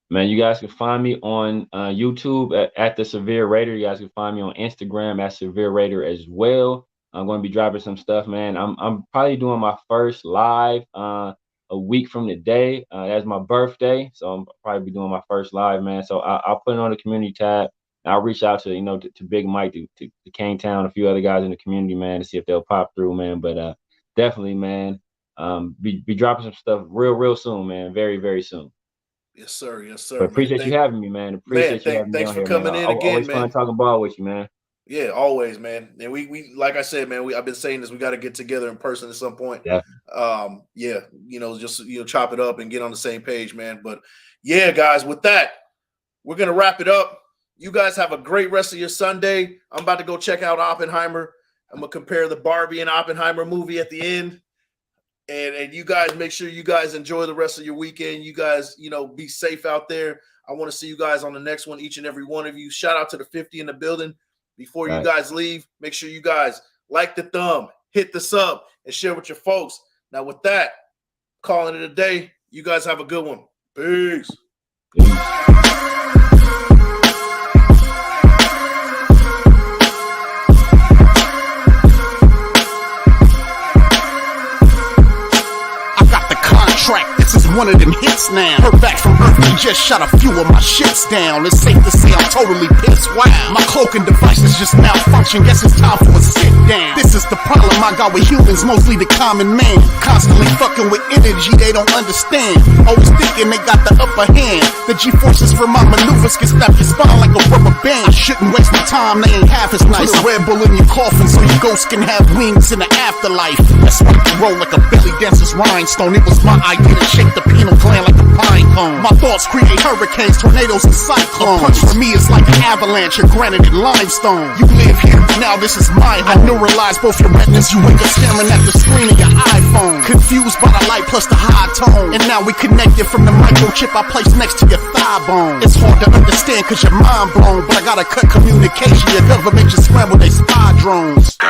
Man, you guys can find me on YouTube at the Severe Raider. You guys can find me on Instagram at Severe Raider as well. I'm going to be dropping some stuff, man. I'm probably doing my first live a week from today. That's my birthday, so I'm probably be doing my first live, man. So I'll put it on the community tab. I'll reach out to to Big Mike, to KaneTown, a few other guys in the community, man, to see if they'll pop through, man. But definitely, man, be dropping some stuff real soon, man. Very, very soon. Yes, sir. Yes, sir. But appreciate you having me, man. Appreciate you having me. Thanks for coming in again, always man. Fun talking ball with you, man. Yeah, always, man. And we like I said, man, I've been saying this, we got to get together in person at some point. Yeah. Just chop it up and get on the same page, man. But yeah, guys, with that, we're gonna wrap it up. You guys have a great rest of your Sunday. I'm about to go check out Oppenheimer. I'm gonna compare the Barbie and Oppenheimer movie at the end. And you guys make sure you guys enjoy the rest of your weekend. You guys, be safe out there. I want to see you guys on the next one, each and every one of you. Shout out to the 50 in the building. Before you guys leave, make sure you guys like the thumb, hit the sub, and share with your folks. Now, with that, calling it a day. You guys have a good one. Peace. This is one of them hits now. Heard back from Earth, we just shot a few of my ships down. It's safe to say I'm totally pissed. Wow, my cloaking device is just malfunction. Guess it's time for a sit down. This is the problem I got with humans, mostly the common man. Constantly fucking with energy they don't understand. Always thinking they got the upper hand. The G-forces from my maneuvers can snap your spine like a rubber band. I shouldn't waste my time, they ain't half as nice. Put a Red Bull in your coffin so your ghost can have wings in the afterlife. That's why you roll like a belly dancer's rhinestone. It was my idea to shake the pineal gland like a pine cone. My thoughts create hurricanes, tornadoes, and cyclones. A punch for me is like an avalanche of granite and limestone. You live here, but now this is my home. I neuralize both your retinas. You wake up staring at the screen of your iPhone. Confused by the light plus the high tone. And now we connected from the microchip I placed next to your thigh bone. It's hard to understand cause you're mind blown, but I gotta cut communication. Your government just scramble they spy drones.